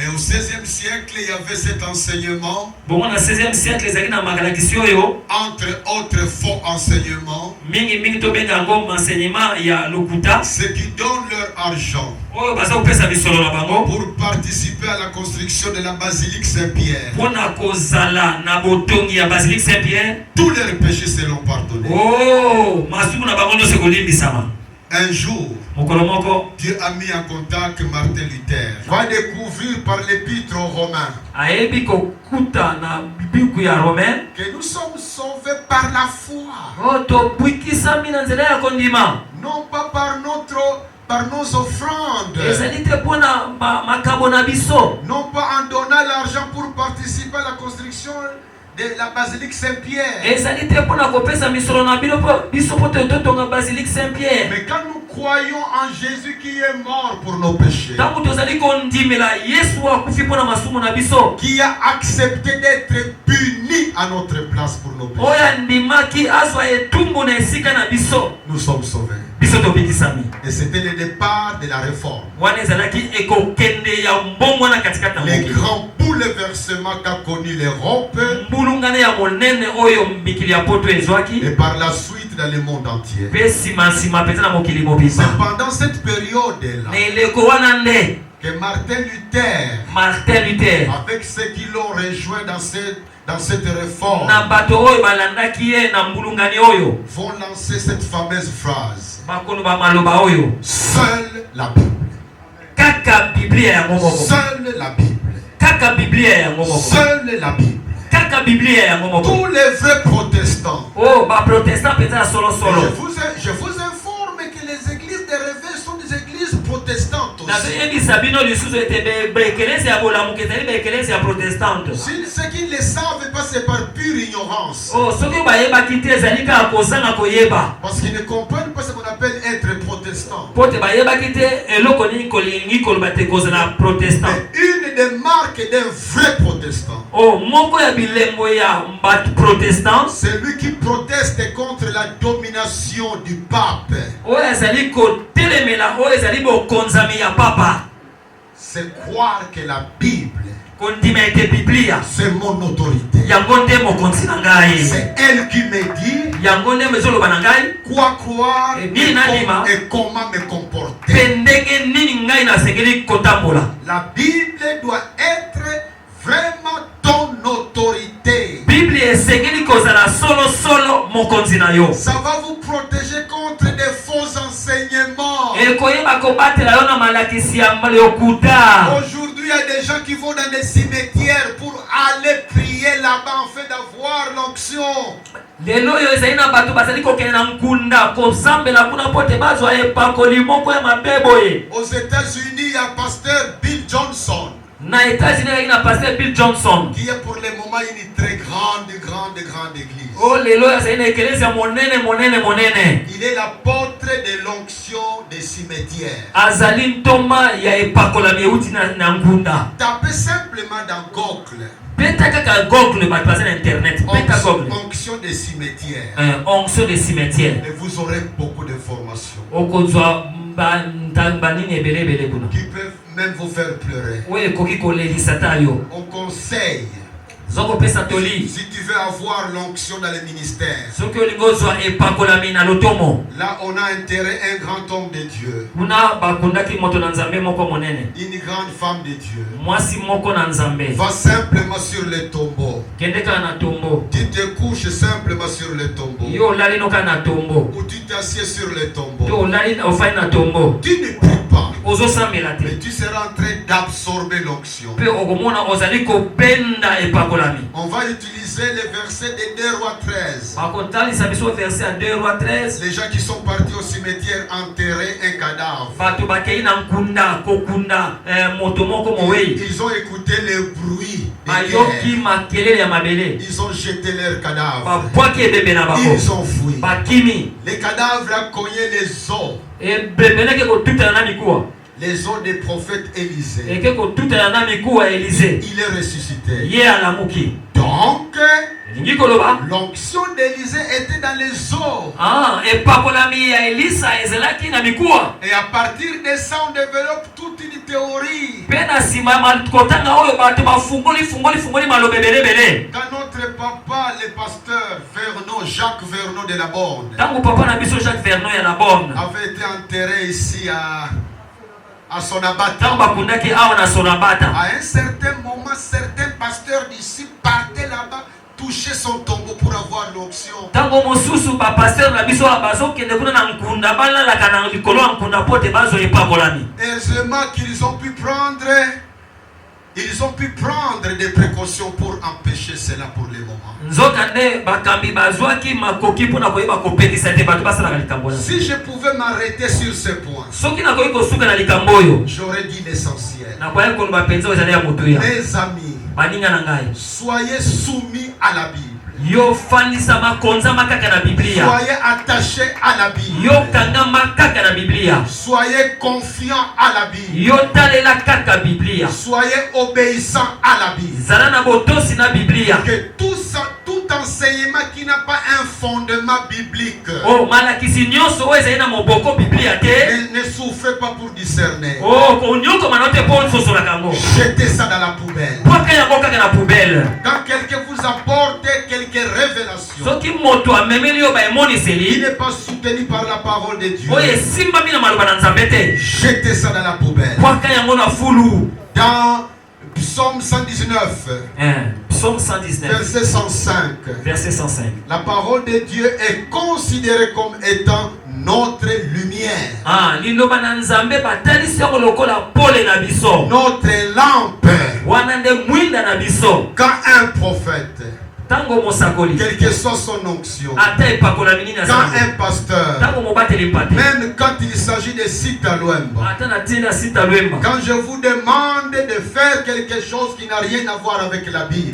Et au 16e siècle, il y avait cet enseignement. Entre autres faux enseignements, ceux qui donnent leur argent pour participer à la construction de la basilique Saint-Pierre, tous leurs péchés seront pardonnés. Un jour, Dieu a mis en contact Martin Luther. Va découvrir par l'épître aux Romains que nous sommes sauvés par la foi. Non pas par nos offrandes. Non pas en donnant l'argent pour participer à la construction de la basilique Saint-Pierre. Mais quand nous croyons en Jésus qui est mort pour nos péchés, qui a accepté d'être puni à notre place pour nos péchés, nous sommes sauvés. Et c'était le départ de la réforme. Les grands bouleversements qu'a connu l'Europe et par la suite dans le monde entier. C'est pendant cette période-là que Martin Luther, avec ceux qui l'ont rejoint dans cette réforme, vont lancer cette fameuse phrase: seule la Bible. Seule la Bible. Seule la Bible. Tous les vrais protestants. Je vous informe que les églises de réveil sont des églises protestantes aussi. Ceux qui ne le savent pas, c'est par pure ignorance. Parce qu'ils ne comprennent pas ce qu'on appelle être protestant. Mais une des marques d'un vrai protestant, c'est lui qui proteste contre la domination du pape. C'est croire que la Bible, c'est mon autorité. C'est elle qui me dit quoi croire et comment me comporter. La Bible doit être vraiment ton autorité. Ça va vous protéger contre des faux enseignements. Aujourd'hui, il y a des gens qui vont dans des cimetières pour aller prier là-bas en fait d'avoir l'onction. Aux États-Unis, il y a pasteur Bill Johnson, qui est pour le moment une très grande église. Il est l'apôtre de l'onction des cimetières. Tapez simplement dans Google onction des cimetières. Et vous aurez beaucoup d'informations qui peuvent même vous faire pleurer. On conseille, si tu veux avoir l'onction dans le ministère, là on a intérêt un grand homme de Dieu, une grande femme de Dieu. Va simplement sur le tombeau. Tu te couches simplement sur le tombeau, ou tu t'assieds sur le tombeau. Tu ne pries pas, mais tu seras en train d'absorber l'onction. On va utiliser les versets de 2 Rois 13. Les gens qui sont partis au cimetière enterrer un cadavre, ils ont écouté le bruit de guerre. Ils ont jeté leur cadavre. Ils ont fui. Les cadavres ont cogné les os. Les os des prophètes Élisée. Il est ressuscité. Donc, l'onction d'Élisée était dans les eaux. Et à partir de ça, on développe toute une théorie. Quand notre papa, le pasteur Jacques Vernon de la Bonne, avait été enterré ici à Sonabata, à un certain moment, certains pasteurs d'ici partaient là-bas toucher son tombeau pour avoir l'onction. Heureusement qu'ils ont pu prendre des précautions pour empêcher cela pour le moment. Si je pouvais m'arrêter sur ce point, j'aurais dit l'essentiel. Mes amis, soyez soumis à la Bible. Yo fandisa makonza makaka na Biblia. Soyez attachés à la Bible. Yo kanga makaka na Biblia. Soyez confiants à la Bible. Yo talela kaka Biblia. Soyez obéissants à la Bible. Zala na botosi na Biblia. Que tout enseignement qui n'a pas un fondement biblique oh malakisi nyonso oyo ezali na moboko Biblia te ne souffrez pas pour discerner. Oh konyoko manote po sosola kango. Jetez ça dans la poubelle. Pwaka yango kaka na poubelle. Quand quelqu'un vous apporte quelques révélations, soki moto amemeli yo ba emoniseli, il n'est pas soutenu par la parole de Dieu, oyo esimbami na maloba na Nzambe te, jetez ça dans la poubelle. Pwaka yango na fulu. Dans Psaume 119, Psaume 119, verset 105, verset 105. La parole de Dieu est considérée comme étant notre lumière. Liloba na Nzambe batalisi yango lokola pole na biso. Notre lampe. Wana nde mwinda na biso. Quand un prophète, tango mosakoli, quelle que soit son onction, quand un pasteur, même quand il s'agit de Sita Luemba, quand je vous demande de faire quelque chose qui n'a rien à voir avec la Bible,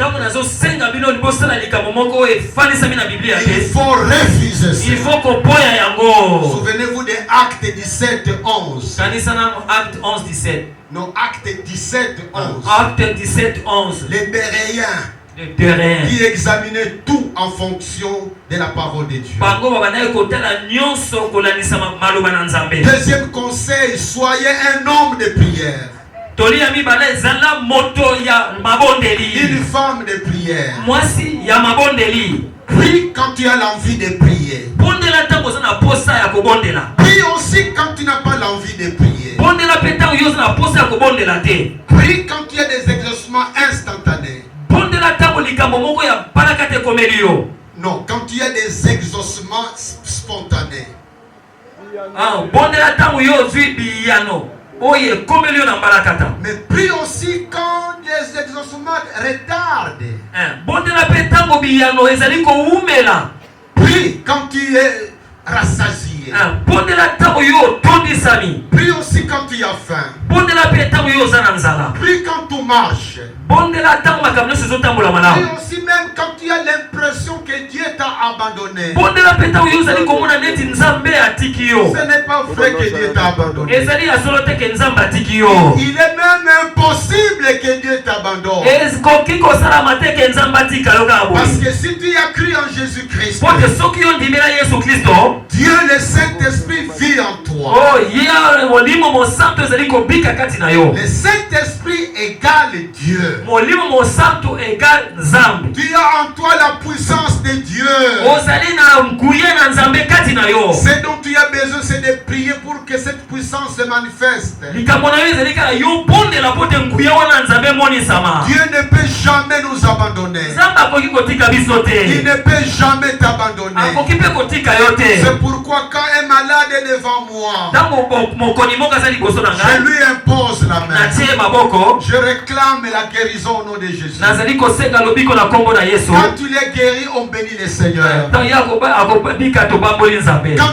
il faut refuser ça. Il faut qu'on poye yango. Souvenez-vous de Acte 17, 11. Acte 11, 17. Non, Acte 17, 11. Acte 17, 11. Les Béréens qui examinaient tout en fonction de la parole de Dieu. Deuxième conseil, soyez un homme de prière. Une femme de prière. Prie quand tu as l'envie de prier. Prie aussi quand tu n'as pas l'envie de prier. Prie quand tu as des exaucements instantanés. Non, quand tu as des exaucements spontanés. Mais prie aussi quand les exaucements retardent. Prie quand tu es rassasié. Prie aussi quand tu as faim. Prie quand tu marches. Prie aussi même quand tu as l'impression que Dieu t'a abandonné. Ce n'est pas vrai que Dieu t'a abandonné. Il est même impossible que Dieu t'abandonne. Parce que si tu as cru en Jésus-Christ, Dieu le Saint-Esprit vit en toi. Le Saint-Esprit égale Dieu. Tu as en toi la puissance de Dieu. Ce dont tu as besoin, c'est de prier pour que cette puissance se manifeste. Dieu ne peut jamais nous abandonner. Il ne peut jamais t'abandonner. C'est pourquoi quand un malade est devant moi, je lui impose la main. Je réclame la guérison au nom de Jésus. Quand tu l'es guéri, on bénit le Seigneur. Quand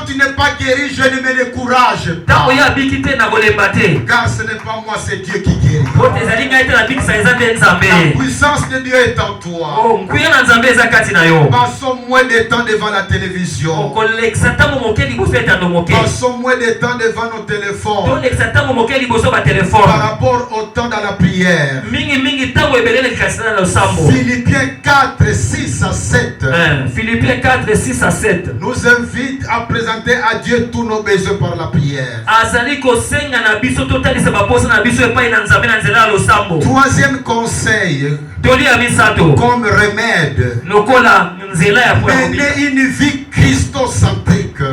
tu n'es pas guéri, je ne me décourage pas. Car ce n'est pas moi, c'est Dieu qui guérit. La puissance de Dieu est en toi. Passons moins de temps devant la télévision. Passons moins de temps devant nos téléphones. Par rapport au temps dans la prière. Philippiens 4, 6 à 7. Philippiens 4, 6 à 7. Nous invite à présenter à Dieu tous nos besoins par la prière. Troisième conseil, comme remède, mener une vie christocentrique.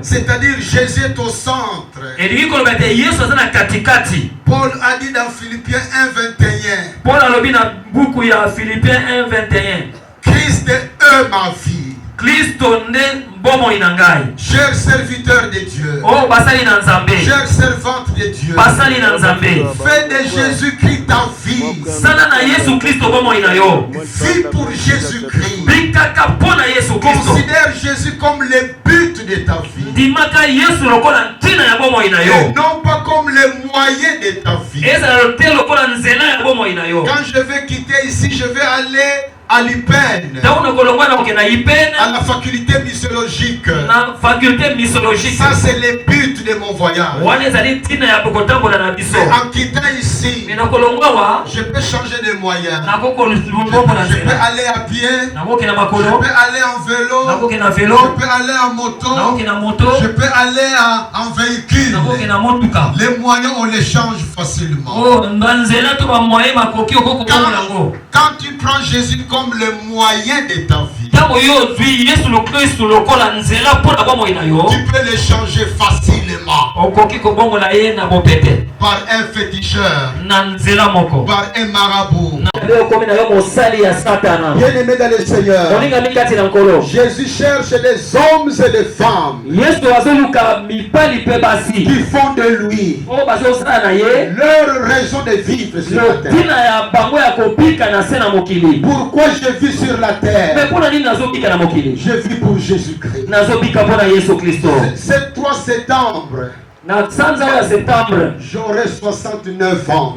C'est-à-dire Jésus est au centre. Paul a dit dans Philippiens 1:21. Christ est ma vie. Chers serviteurs de Dieu, chers servantes de Dieu, fais de Jésus-Christ ta vie. Vis pour Jésus-Christ. Considère Jésus comme le but de de ta vie. Dimaka Yesu lokola ntina ya bomo ina yo. Et non pas comme le moyen de ta vie. Eza lokola nzela ya bomo ina yo. Quand je vais quitter ici, je vais aller à l'IPEN, à la faculté missiologique. Ça c'est le but de mon voyage. Mais en quittant ici, je peux changer de moyens. Je peux aller à pied, je peux aller en vélo, je peux aller en moto, je peux aller en véhicule. Les moyens on les change facilement. Quand tu prends Jésus comme le moyen de ta vie, tu peux le changer facilement par un féticheur, par un marabout. Bien-aimé dans le Seigneur, Jésus cherche des hommes et des femmes qui font de lui leur raison de vivre sur la terre. Pourquoi je vis sur la terre? Je vis pour Jésus-Christ. C'est 3 septembre. J'aurai 69 ans.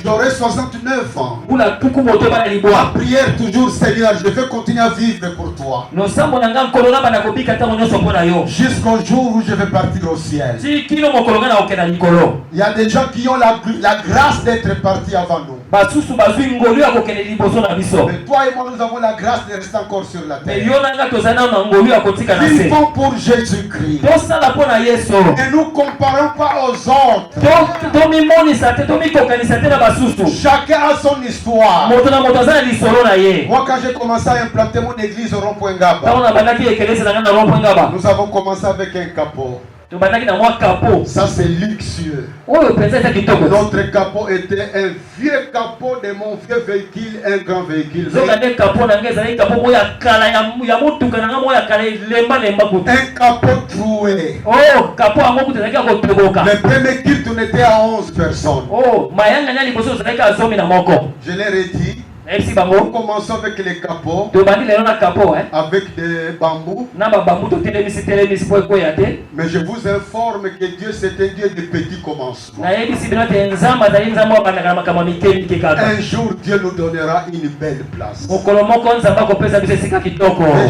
J'aurai 69 ans. La prière toujours, Seigneur, je veux continuer à vivre pour toi. Jusqu'au jour où je vais partir au ciel. Il y a des gens qui ont la grâce d'être partis avant nous. Mais toi et moi, nous avons la grâce de rester encore sur la terre. Vivons pour Jésus-Christ. Ne nous comparons pas aux autres. Chacun a son histoire. Moi, quand j'ai commencé à implanter mon église au rond-point Ngaba, nous avons commencé avec un capot. Ça c'est luxueux. Notre capot était un vieux capot de mon vieux véhicule, un grand véhicule. Un capot troué. Le premier culte on était à 11 personnes. Je leur ai dit, nous commençons avec les capots, avec des bambous. Mais je vous informe que Dieu c'est un Dieu de petits commencements. Un jour Dieu nous donnera une belle place. Les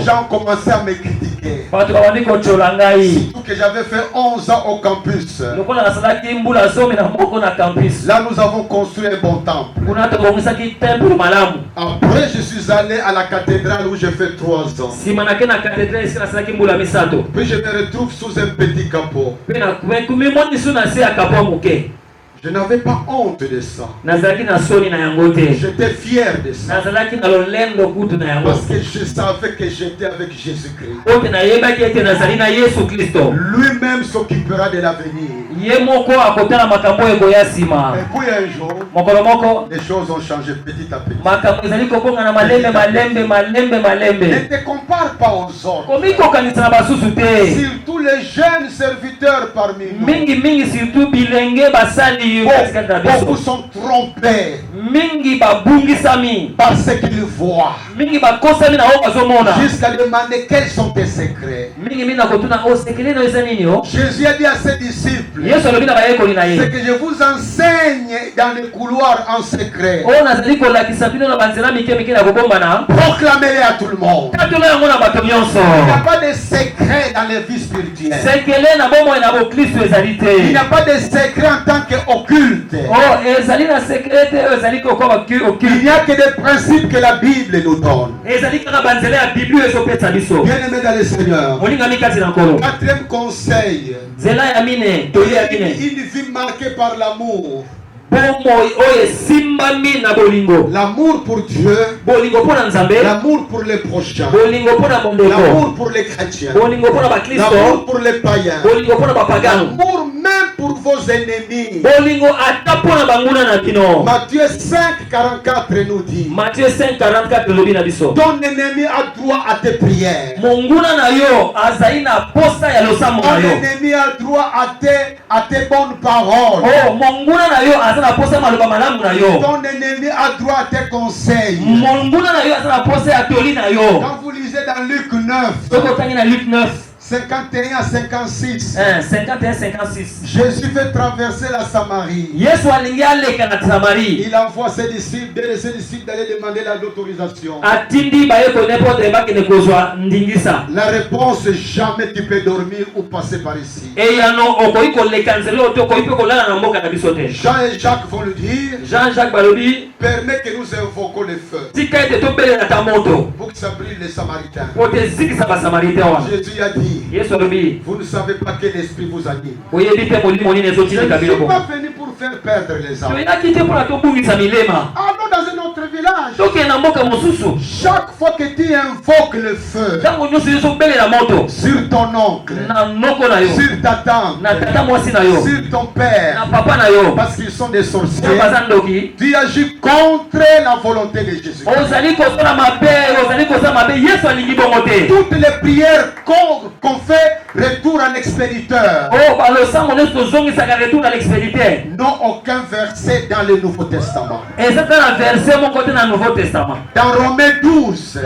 gens ont commencé à me critiquer. Surtout que j'avais fait 11 ans au campus. Là nous avons construit un bon temple. Après, je suis allé à la cathédrale où j'ai fait 3 ans. Puis je me retrouve sous un petit capot. Je n'avais pas honte de ça. J'étais fier de ça. Parce que je savais que j'étais avec Jésus-Christ. Lui-même s'occupera de l'avenir. Et puis un jour, les choses ont changé petit à petit. Ne te compare pas aux autres. Surtout les jeunes serviteurs parmi nous. Beaucoup sont trompés par ce qu'ils voient. Jusqu'à demander quels sont tes secrets. Jésus a dit à ses disciples, ce que je vous enseigne dans les couloirs en secret, proclamez-les à tout le monde. Il n'y a pas de secret dans les vies spirituelles. Il n'y a pas de secret en tant qu'occulte. Il n'y a que des principes que la Bible nous donne. Bien-aimé dans le Seigneur, 4e conseil, une vie marquée par l'amour. L'amour pour Dieu, l'amour pour les prochains, l'amour pour les chrétiens, l'amour pour les païens, l'amour même pour vos ennemis. Matthieu 5:44 nous dit, ton ennemi a droit à tes prières. Ton ennemi a droit à tes bonnes paroles. Ton ennemi a droit à tes conseils. Quand vous lisez lisez dans Luc 9. 51 à 56. 51-56. Jésus fait traverser la Samarie. Il envoie ses disciples d'aller demander l'autorisation. La réponse est jamais tu peux dormir ou passer par ici. Jean et Jacques vont le dire. Permet que nous invoquons le feu pour que ça brille les Samaritains. Jésus a dit, vous ne savez pas quel esprit vous anime. Je ne suis pas venu pour faire perdre les âmes. Allons dans un autre village. Chaque fois que tu invoques le feu sur ton oncle, sur ta tante, sur ton père, parce qu'ils sont des sorciers, tu agis contre la volonté de Jésus. Toutes les prières qu'on fait retour à l'expéditeur n'ont aucun verset dans le Nouveau Testament. Dans Romains 12,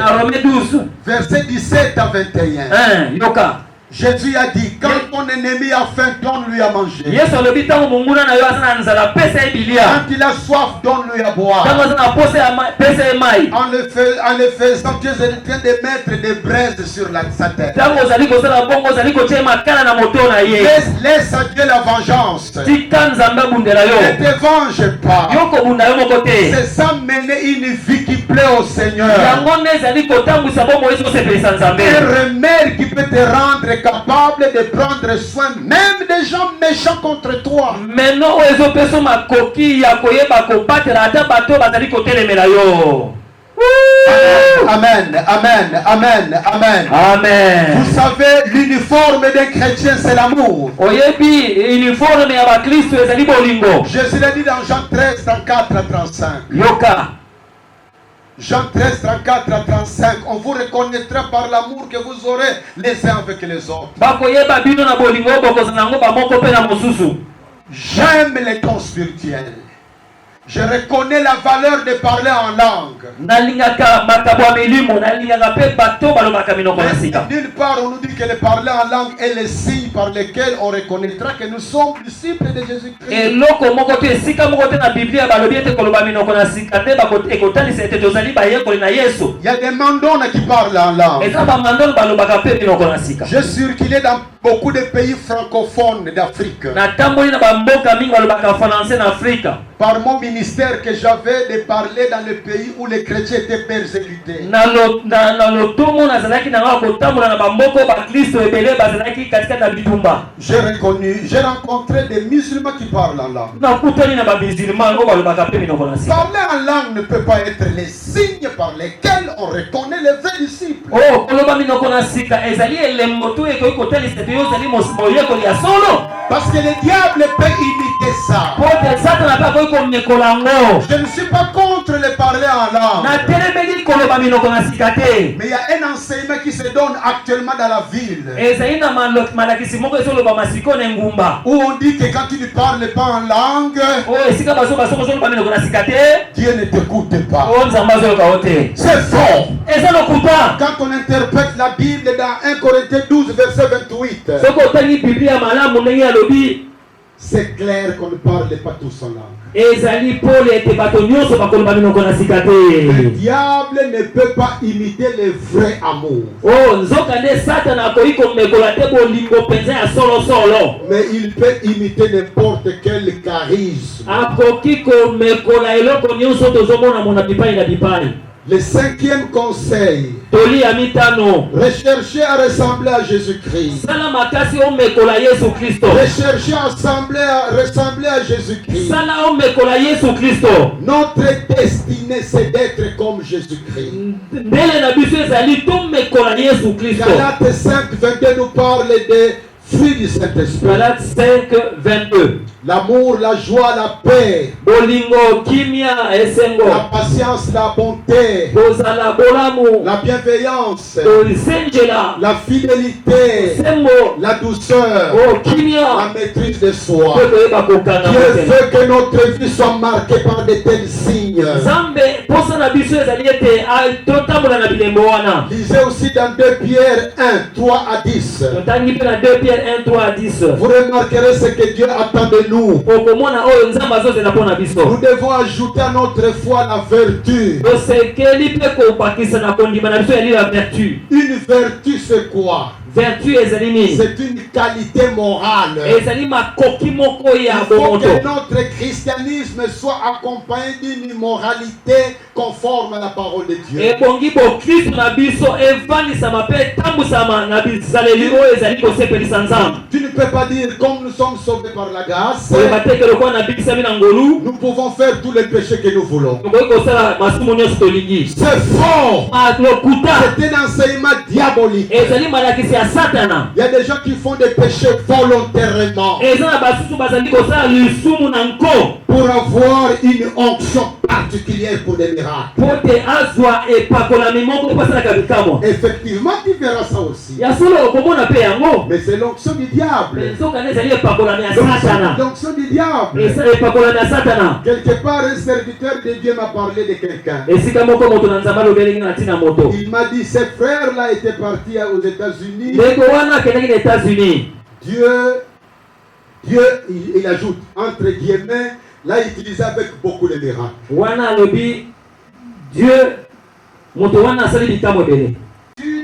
verset 17 à 21, Jésus a dit, quand ton ennemi a faim, donne-lui à manger. Quand il a soif, donne-lui à boire. En le faisant, Dieu est en train de mettre des braises sur sa tête. Laisse à Dieu la vengeance. Ne te venge pas. C'est ça mener une vie qui plaît au Seigneur. Un remède qui peut te rendre capable de prendre soin même des gens méchants contre toi. Amen, amen, amen, amen, amen. Vous savez, l'uniforme d'un chrétien, c'est l'amour. Jésus l'a dit dans Jean 13, 34 à 35. Jean 13, 34 à 35, on vous reconnaîtra par l'amour que vous aurez les uns avec les autres. J'aime les dons spirituels. Je reconnais la valeur de parler en langue. D'une part, on nous dit que le parler en langue est le signe par lequel on reconnaîtra que nous sommes disciples de Jésus-Christ. Il y a des mandons qui parlent en langue. J'ai circulé dans beaucoup de pays francophones d'Afrique. Par mon ministère que j'avais de parler dans le pays où les chrétiens étaient persécutés. J'ai rencontré des musulmans qui parlent en langue. Parler en langue ne peut pas être les signes par lesquels on reconnaît les vrais disciples. Parce que le diable peut imiter ça. Je ne suis pas contre le parler en langue. Mais il y a un enseignement qui se donne actuellement dans la ville. Où on dit que quand tu ne parles pas en langue, Dieu ne t'écoute pas. C'est faux. Quand on interprète la Bible dans 1 Corinthiens 12 verset 28, c'est clair qu'on ne parle pas tous en langue. Le diable ne peut pas imiter le vrai amour. Mais il peut imiter n'importe quel charisme. Le cinquième conseil, recherchez à ressembler à Jésus-Christ. Recherchez à ressembler à Jésus-Christ. Notre destinée, c'est d'être comme Jésus-Christ. Galates 5, 22 nous parle des fruits du Saint-Esprit. Galates 5, 22. L'amour, la joie, la paix, bolingo, kimia, esengo, la patience, la bonté, bozala bolamu, la bienveillance, la fidélité, la douceur, la maîtrise de soi. Dieu veut que notre vie soit marquée par de tels signes. Lisez aussi dans 2 Pierre 1, 3 à 10. Vous remarquerez ce que Dieu attend de nous. Nous devons ajouter à notre foi la vertu. Une vertu, c'est quoi? Vertu c'est une qualité morale. Il faut que notre christianisme soit accompagné d'une moralité conforme à la parole de Dieu. Tu ne peux pas dire comme nous sommes sauvés par la grâce, nous pouvons faire tous les péchés que nous voulons. C'est faux. C'est un enseignement diabolique. Il y a des gens qui font des péchés volontairement pour avoir une onction particulière pour des miracles. Effectivement, tu verras ça aussi. Mais c'est l'onction du diable. L'onction du diable. Quelque part, un serviteur de Dieu m'a parlé de quelqu'un. Il m'a dit, ces frères-là étaient partis aux États-Unis. Dieu, il ajoute, entre guillemets, là il utilisait avec beaucoup de miracles.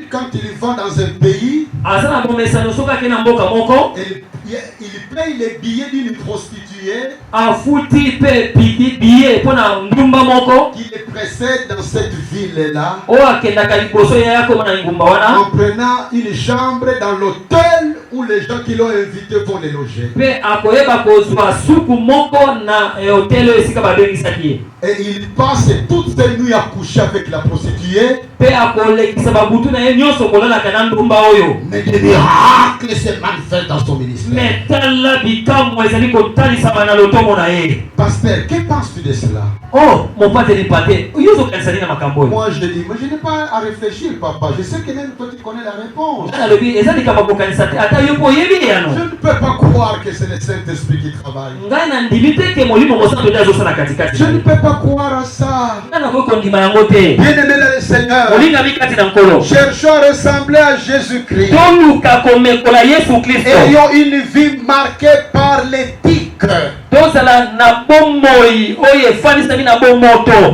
Quand il va dans un pays, il paye les billets d'une prostituée qui les précède dans cette ville-là en prenant une chambre dans l'hôtel où les gens qui l'ont invité vont les loger. Et il passe toutes ces nuits à coucher avec la prostituée. Mais des miracles se manifestent dans son ministère. Pasteur, que penses-tu de cela? Moi je dis, mais je n'ai pas à réfléchir, papa. Je sais que même toi tu connais la réponse. Je ne peux pas croire que c'est le Saint-Esprit qui travaille. Je ne peux pas croire à ça. Bien-aimé dans le Seigneur, cherchons à ressembler à Jésus-Christ. Ayons une vie marquée par l'éthique.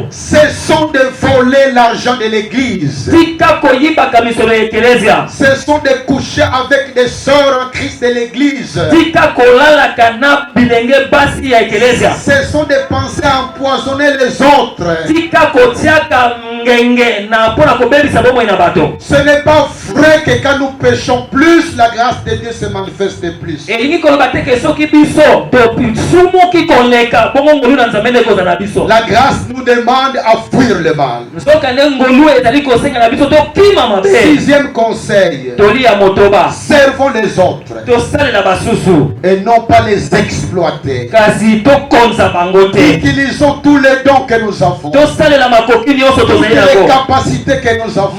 Cessons de voler l'argent de l'église. Cessons de coucher avec des sœurs en Christ de l'église. Cessons de penser à empoisonner les autres. Ce n'est pas vrai que quand nous péchons plus, la grâce de Dieu se manifeste plus. La grâce nous demande à fuir le mal. 6e conseil, servons les autres et non pas les exploiter. Utilisons tous les dons que nous avons, toutes les capacités que nous avons,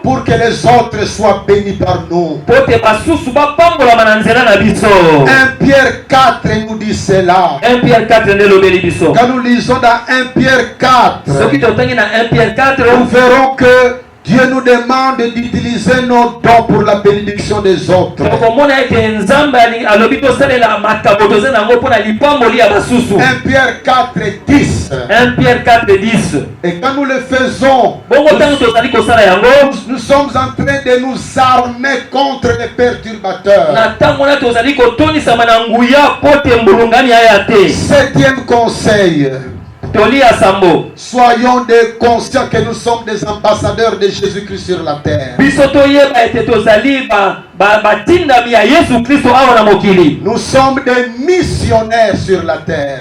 pour que les autres soient bénis par nous. 1 Pierre 4 nous dit cela. Quand nous lisons dans 1 Pierre 4, nous verrons que Dieu nous demande d'utiliser nos dons pour la bénédiction des autres. 1 Pierre 4, 10. Et quand nous le faisons, nous sommes en train de nous armer contre les perturbateurs. 7e conseil. Soyons conscients que nous sommes des ambassadeurs de Jésus-Christ sur la terre. Nous sommes des missionnaires sur la terre.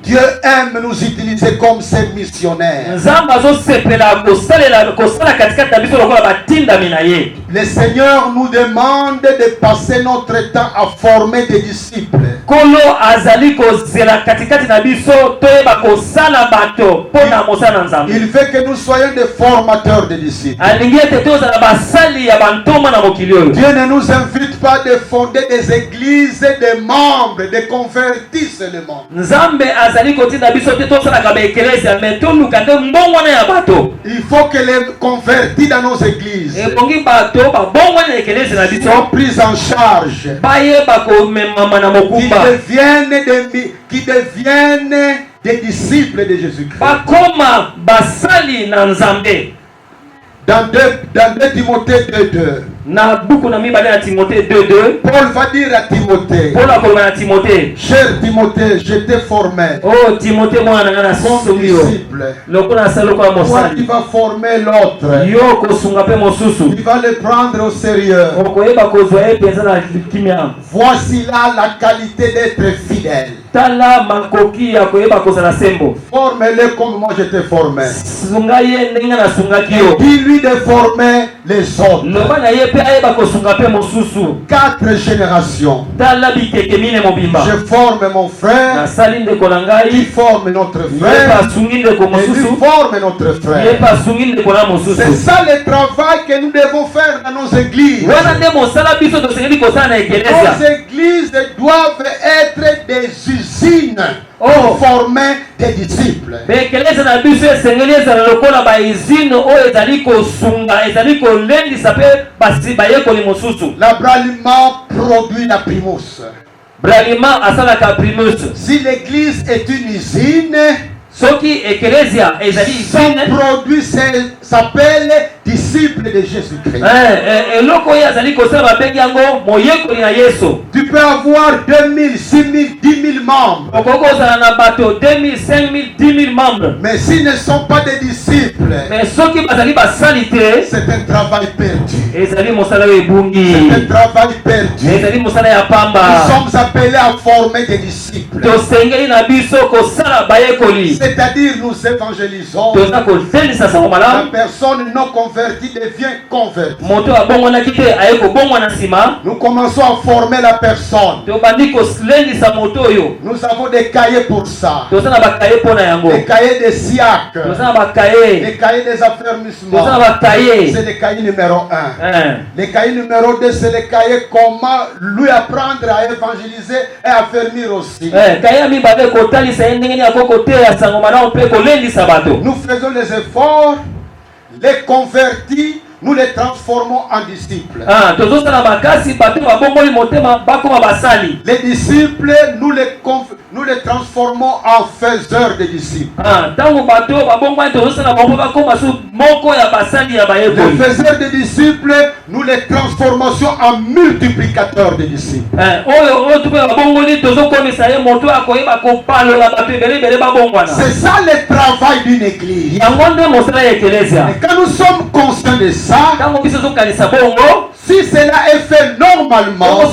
Dieu aime nous utiliser comme ses missionnaires. Le Seigneur nous demande de passer notre temps à former des disciples. Il veut que nous soyons des formateurs de disciples. Dieu ne nous invite pas de fonder des églises, des membres, de convertir seulement. Il faut que les convertis dans nos églises soient pris en charge, qui deviennent des disciples de Jésus-Christ. Dans 2 Timothée 2:2. Paul va dire à Timothée, cher Timothée, je t'ai formé comme disciple. Toi qui vas former l'autre, tu vas le prendre au sérieux. Voici là la qualité d'être fidèle. Forme-le comme moi je t'ai formé. Et dis-lui de former les autres. 4 générations. Je forme mon frère, il forme notre frère, et lui forme notre frère. C'est ça le travail que nous devons faire dans nos églises. Nos églises doivent être des usines pour former des disciples. L'abraliment produit la primus. Si l'église est une usine, son produit s'appelle disciple de Jésus-Christ. Tu peux avoir 2000, 6000, 10 000 membres. Mais s'ils ne sont pas des disciples, c'est un travail perdu. C'est un travail perdu. Nous sommes appelés à former des disciples. C'est-à-dire nous évangélisons. La personne non convertie devient convertie. Nous commençons à former la personne. Nous avons des cahiers pour ça. Des cahiers des siècles. Des cahiers des affermissements. C'est le cahier numéro 1. Le cahier numéro 2, c'est le cahier comment lui apprendre à évangéliser et à affermir aussi. Nous faisons les efforts, les convertis, nous les transformons en disciples. Les disciples, nous les transformons en faiseurs de disciples. Les faiseurs de disciples, nous les transformons en multiplicateurs de disciples. C'est ça le travail d'une église. Et quand nous sommes conscients de ça, si cela est fait normalement,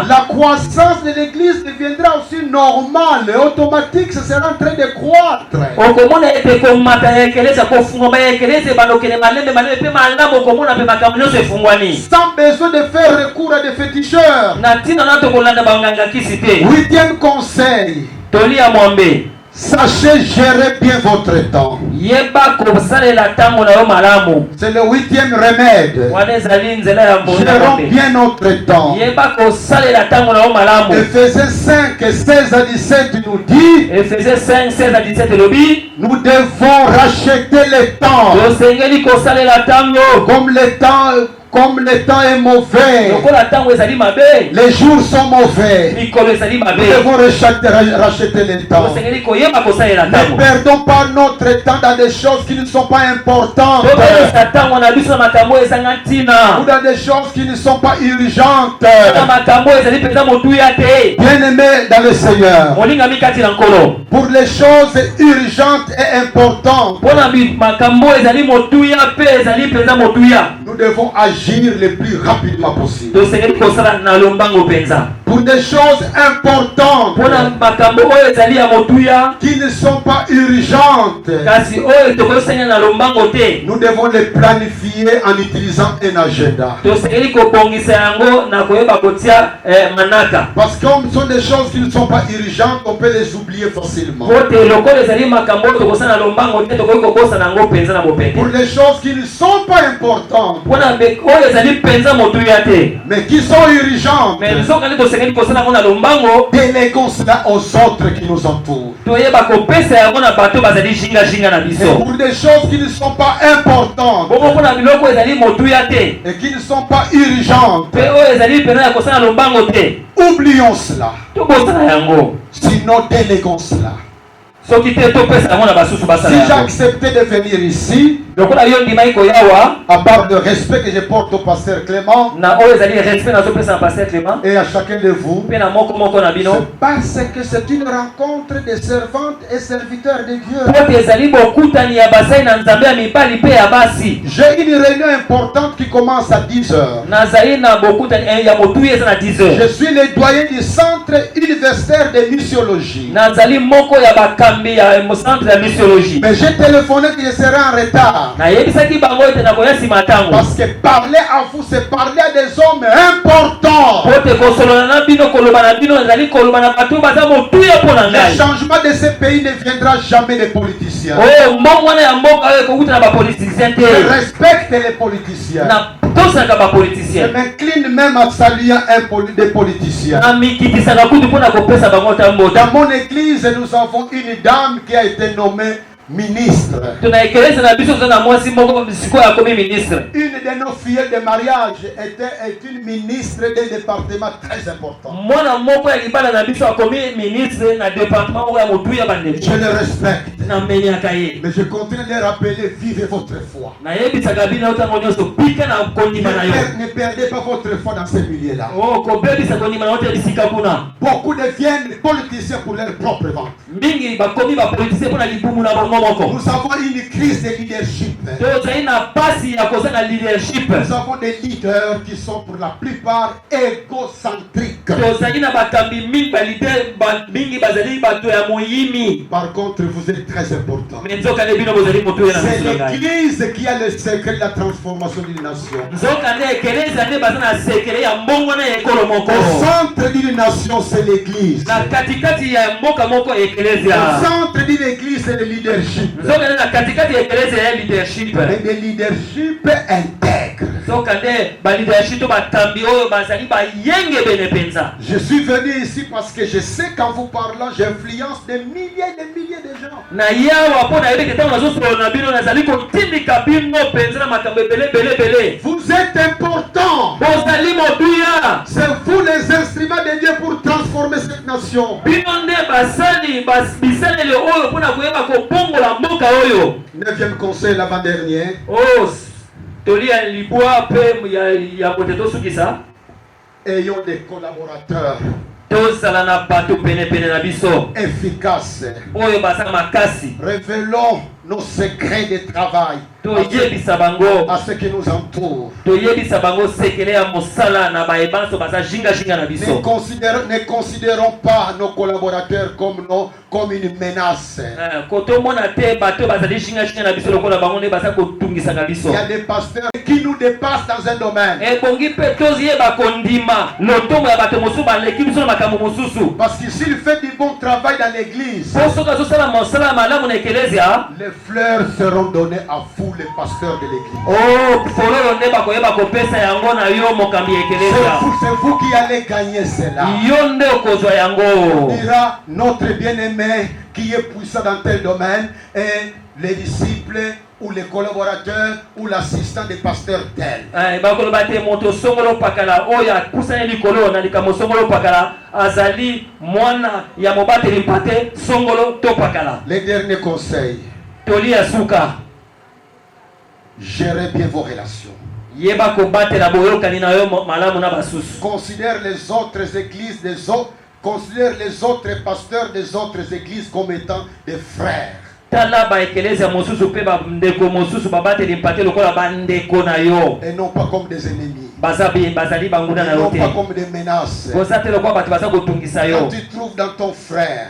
la croissance de l'église deviendra aussi normale et automatique, ce sera en train de croître. Sans besoin de faire recours à des féticheurs. 8e conseil. Sachez gérer bien votre temps. C'est le 8e remède. Gérons bien notre temps. Ephésiens 5, 16 à 17 nous dit, nous devons racheter le temps. Comme le temps est mauvais, les jours sont mauvais, nous devons racheter le temps. Ne perdons pas notre temps dans des choses qui ne sont pas importantes ou dans des choses qui ne sont pas urgentes. Bien-aimés dans le Seigneur, pour les choses urgentes et importantes, nous devons agir le plus rapidement possible. pour des choses importantes qui ne sont pas urgentes, nous devons les planifier en utilisant un agenda. Parce que comme ce sont des choses qui ne sont pas urgentes, on peut les oublier facilement. Pour les choses qui ne sont pas importantes, mais qui sont urgentes, déléguons cela aux autres qui nous entourent. Et pour des choses qui ne sont pas importantes et qui ne sont pas urgentes, oublions cela. Sinon, déléguons cela. Si j'ai accepté de venir ici, à part le respect que je porte au pasteur Clément et à chacun de vous, c'est parce que c'est une rencontre des servantes et serviteurs de Dieu. J'ai une réunion importante qui commence à 10h. Je suis le doyen du centre universitaire de missiologie. Mais j'ai téléphoné que je serai en retard. Parce que parler à vous, c'est parler à des hommes importants. Le changement de ce pays ne viendra jamais des politiciens. Je respecte les politiciens. Je m'incline même à saluer des politiciens. Dans mon église, nous avons une dame qui a été nommée ministre. Une de nos filles de mariage est une ministre d'un département très important. Je le respecte. Mais je continue de rappeler, vivez votre foi. Ne perdez pas votre foi dans ce milieu-là. Beaucoup deviennent politiciens pour leur propre ventre. Nous avons une crise de leadership. Nous avons des leaders qui sont pour la plupart égocentriques. Par contre, vous êtes très important. C'est l'église qui a le secret de la transformation d'une nation. Le centre d'une nation, c'est l'église. Le centre d'une église, c'est le leadership. Mais le leadership intègre. Je suis venu ici parce que je sais qu'en vous parlant, j'influence des milliers et des milliers de gens. Vous êtes importants. C'est vous les instruments de Dieu pour transformer cette nation. 9e conseil l'avant-dernier. Ayons des collaborateurs efficaces. Révélons nos secrets de travail à ceux qui nous entourent. Ne considérons pas nos collaborateurs comme une menace. Il y a des pasteurs qui nous dépassent dans un domaine. Parce que s'il fait du bon travail dans l'église, les fleurs seront données à vous, les pasteurs de l'église. C'est vous qui allez gagner cela. On dira notre bien-aimé qui est puissant dans tel domaine et les disciples ou les collaborateurs ou l'assistant des pasteurs tel. Les derniers conseils. Gérez bien vos relations. Considère les autres églises des autres. Considère les autres pasteurs des autres églises comme étant des frères. Et non pas comme des ennemis. non pas comme des menaces. Quand tu trouves dans ton frère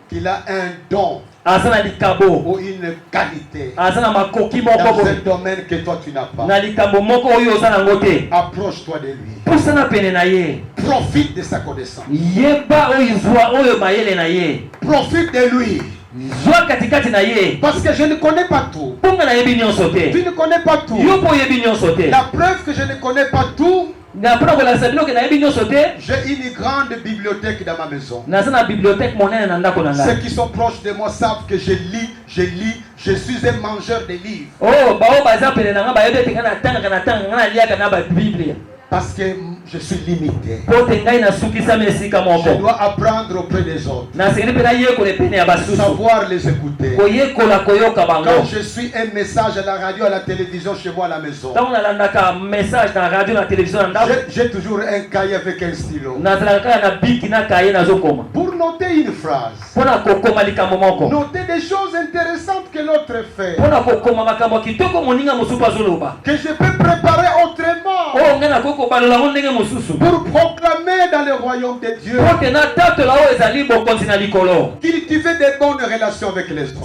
qu'il a un don ou une qualité dans un domaine que toi tu n'as pas, approche-toi de lui. Profite de sa connaissance. Profite de lui. Parce que je ne connais pas tout. Tu ne connais pas tout. La preuve que je ne connais pas tout, j'ai une grande bibliothèque dans ma maison. Ceux qui sont proches de moi savent que je lis, je suis un mangeur de livres. Parce que je suis limité. Je dois apprendre auprès des autres. Savoir les écouter. Quand je suis un message à la radio, à la télévision, chez moi à la maison, j'ai toujours un cahier avec un stylo. Pour noter une phrase. Noter des choses intéressantes que l'autre fait. Que je peux préparer autrement. Pour proclamer dans le royaume de Dieu. Cultiver des bonnes relations avec les autres.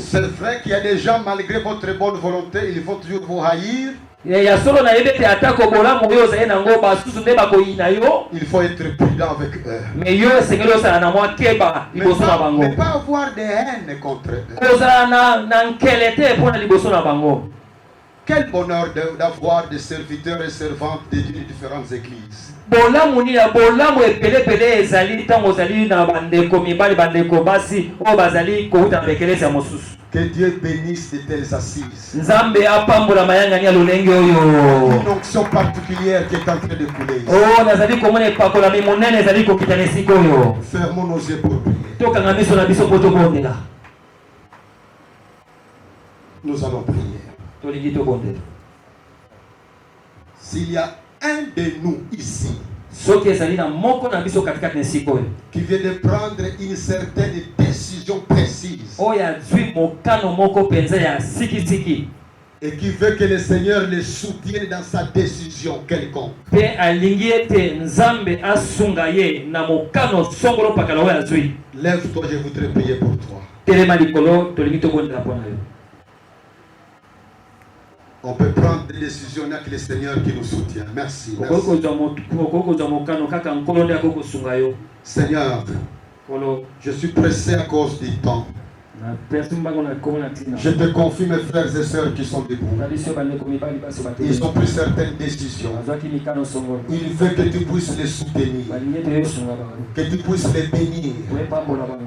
C'est vrai qu'il y a des gens, malgré votre bonne volonté, ils vont toujours vous haïr. Il faut être prudent avec eux. Mais pas avoir des haines contre eux. Quel bonheur d'avoir des serviteurs et servantes de différentes églises. Que Dieu bénisse de telles assises. Une onction particulière qui est en train de couler. Fermons nos yeux pour prier. Nous allons prier. S'il y a un de nous ici qui vient de prendre une certaine décision précise et qui veut que le Seigneur le soutienne dans sa décision quelconque, lève-toi, je voudrais prier pour toi. On peut prendre des décisions avec le Seigneur qui nous soutient. Merci. Seigneur, je suis pressé à cause du temps. Je te confie mes frères et sœurs qui sont debout. Ils ont pris certaines décisions. Il veut que tu puisses les soutenir, que tu puisses les bénir,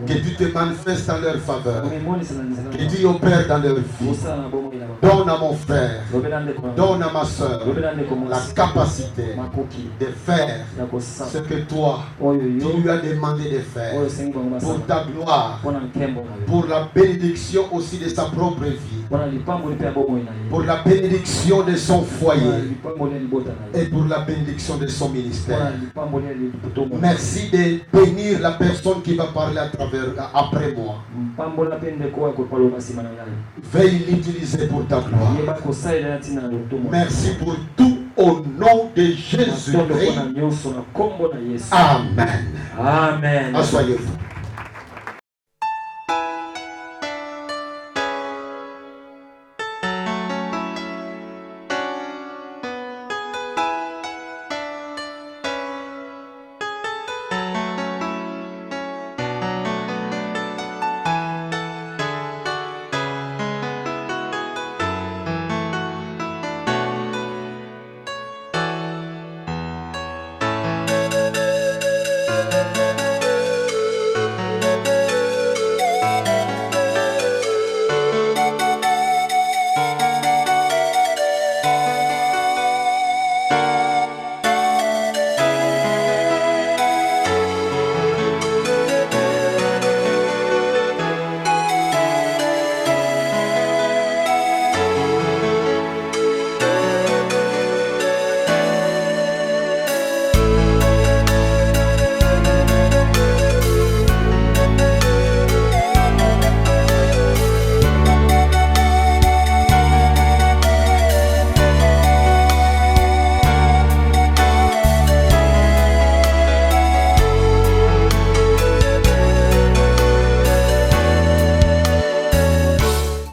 que tu te manifestes en leur faveur, que tu opères dans leur vie. Donne à mon frère, donne à ma soeur la capacité de faire ce que toi, tu lui as demandé de faire pour ta gloire, pour la bénédiction aussi de sa propre vie, pour la bénédiction de son foyer et pour la bénédiction de son ministère. Merci de bénir la personne qui va parler après moi. Veuille l'utiliser pour ta gloire. Merci pour tout au nom de Jésus-Christ. Amen. Amen. Asseyez-vous.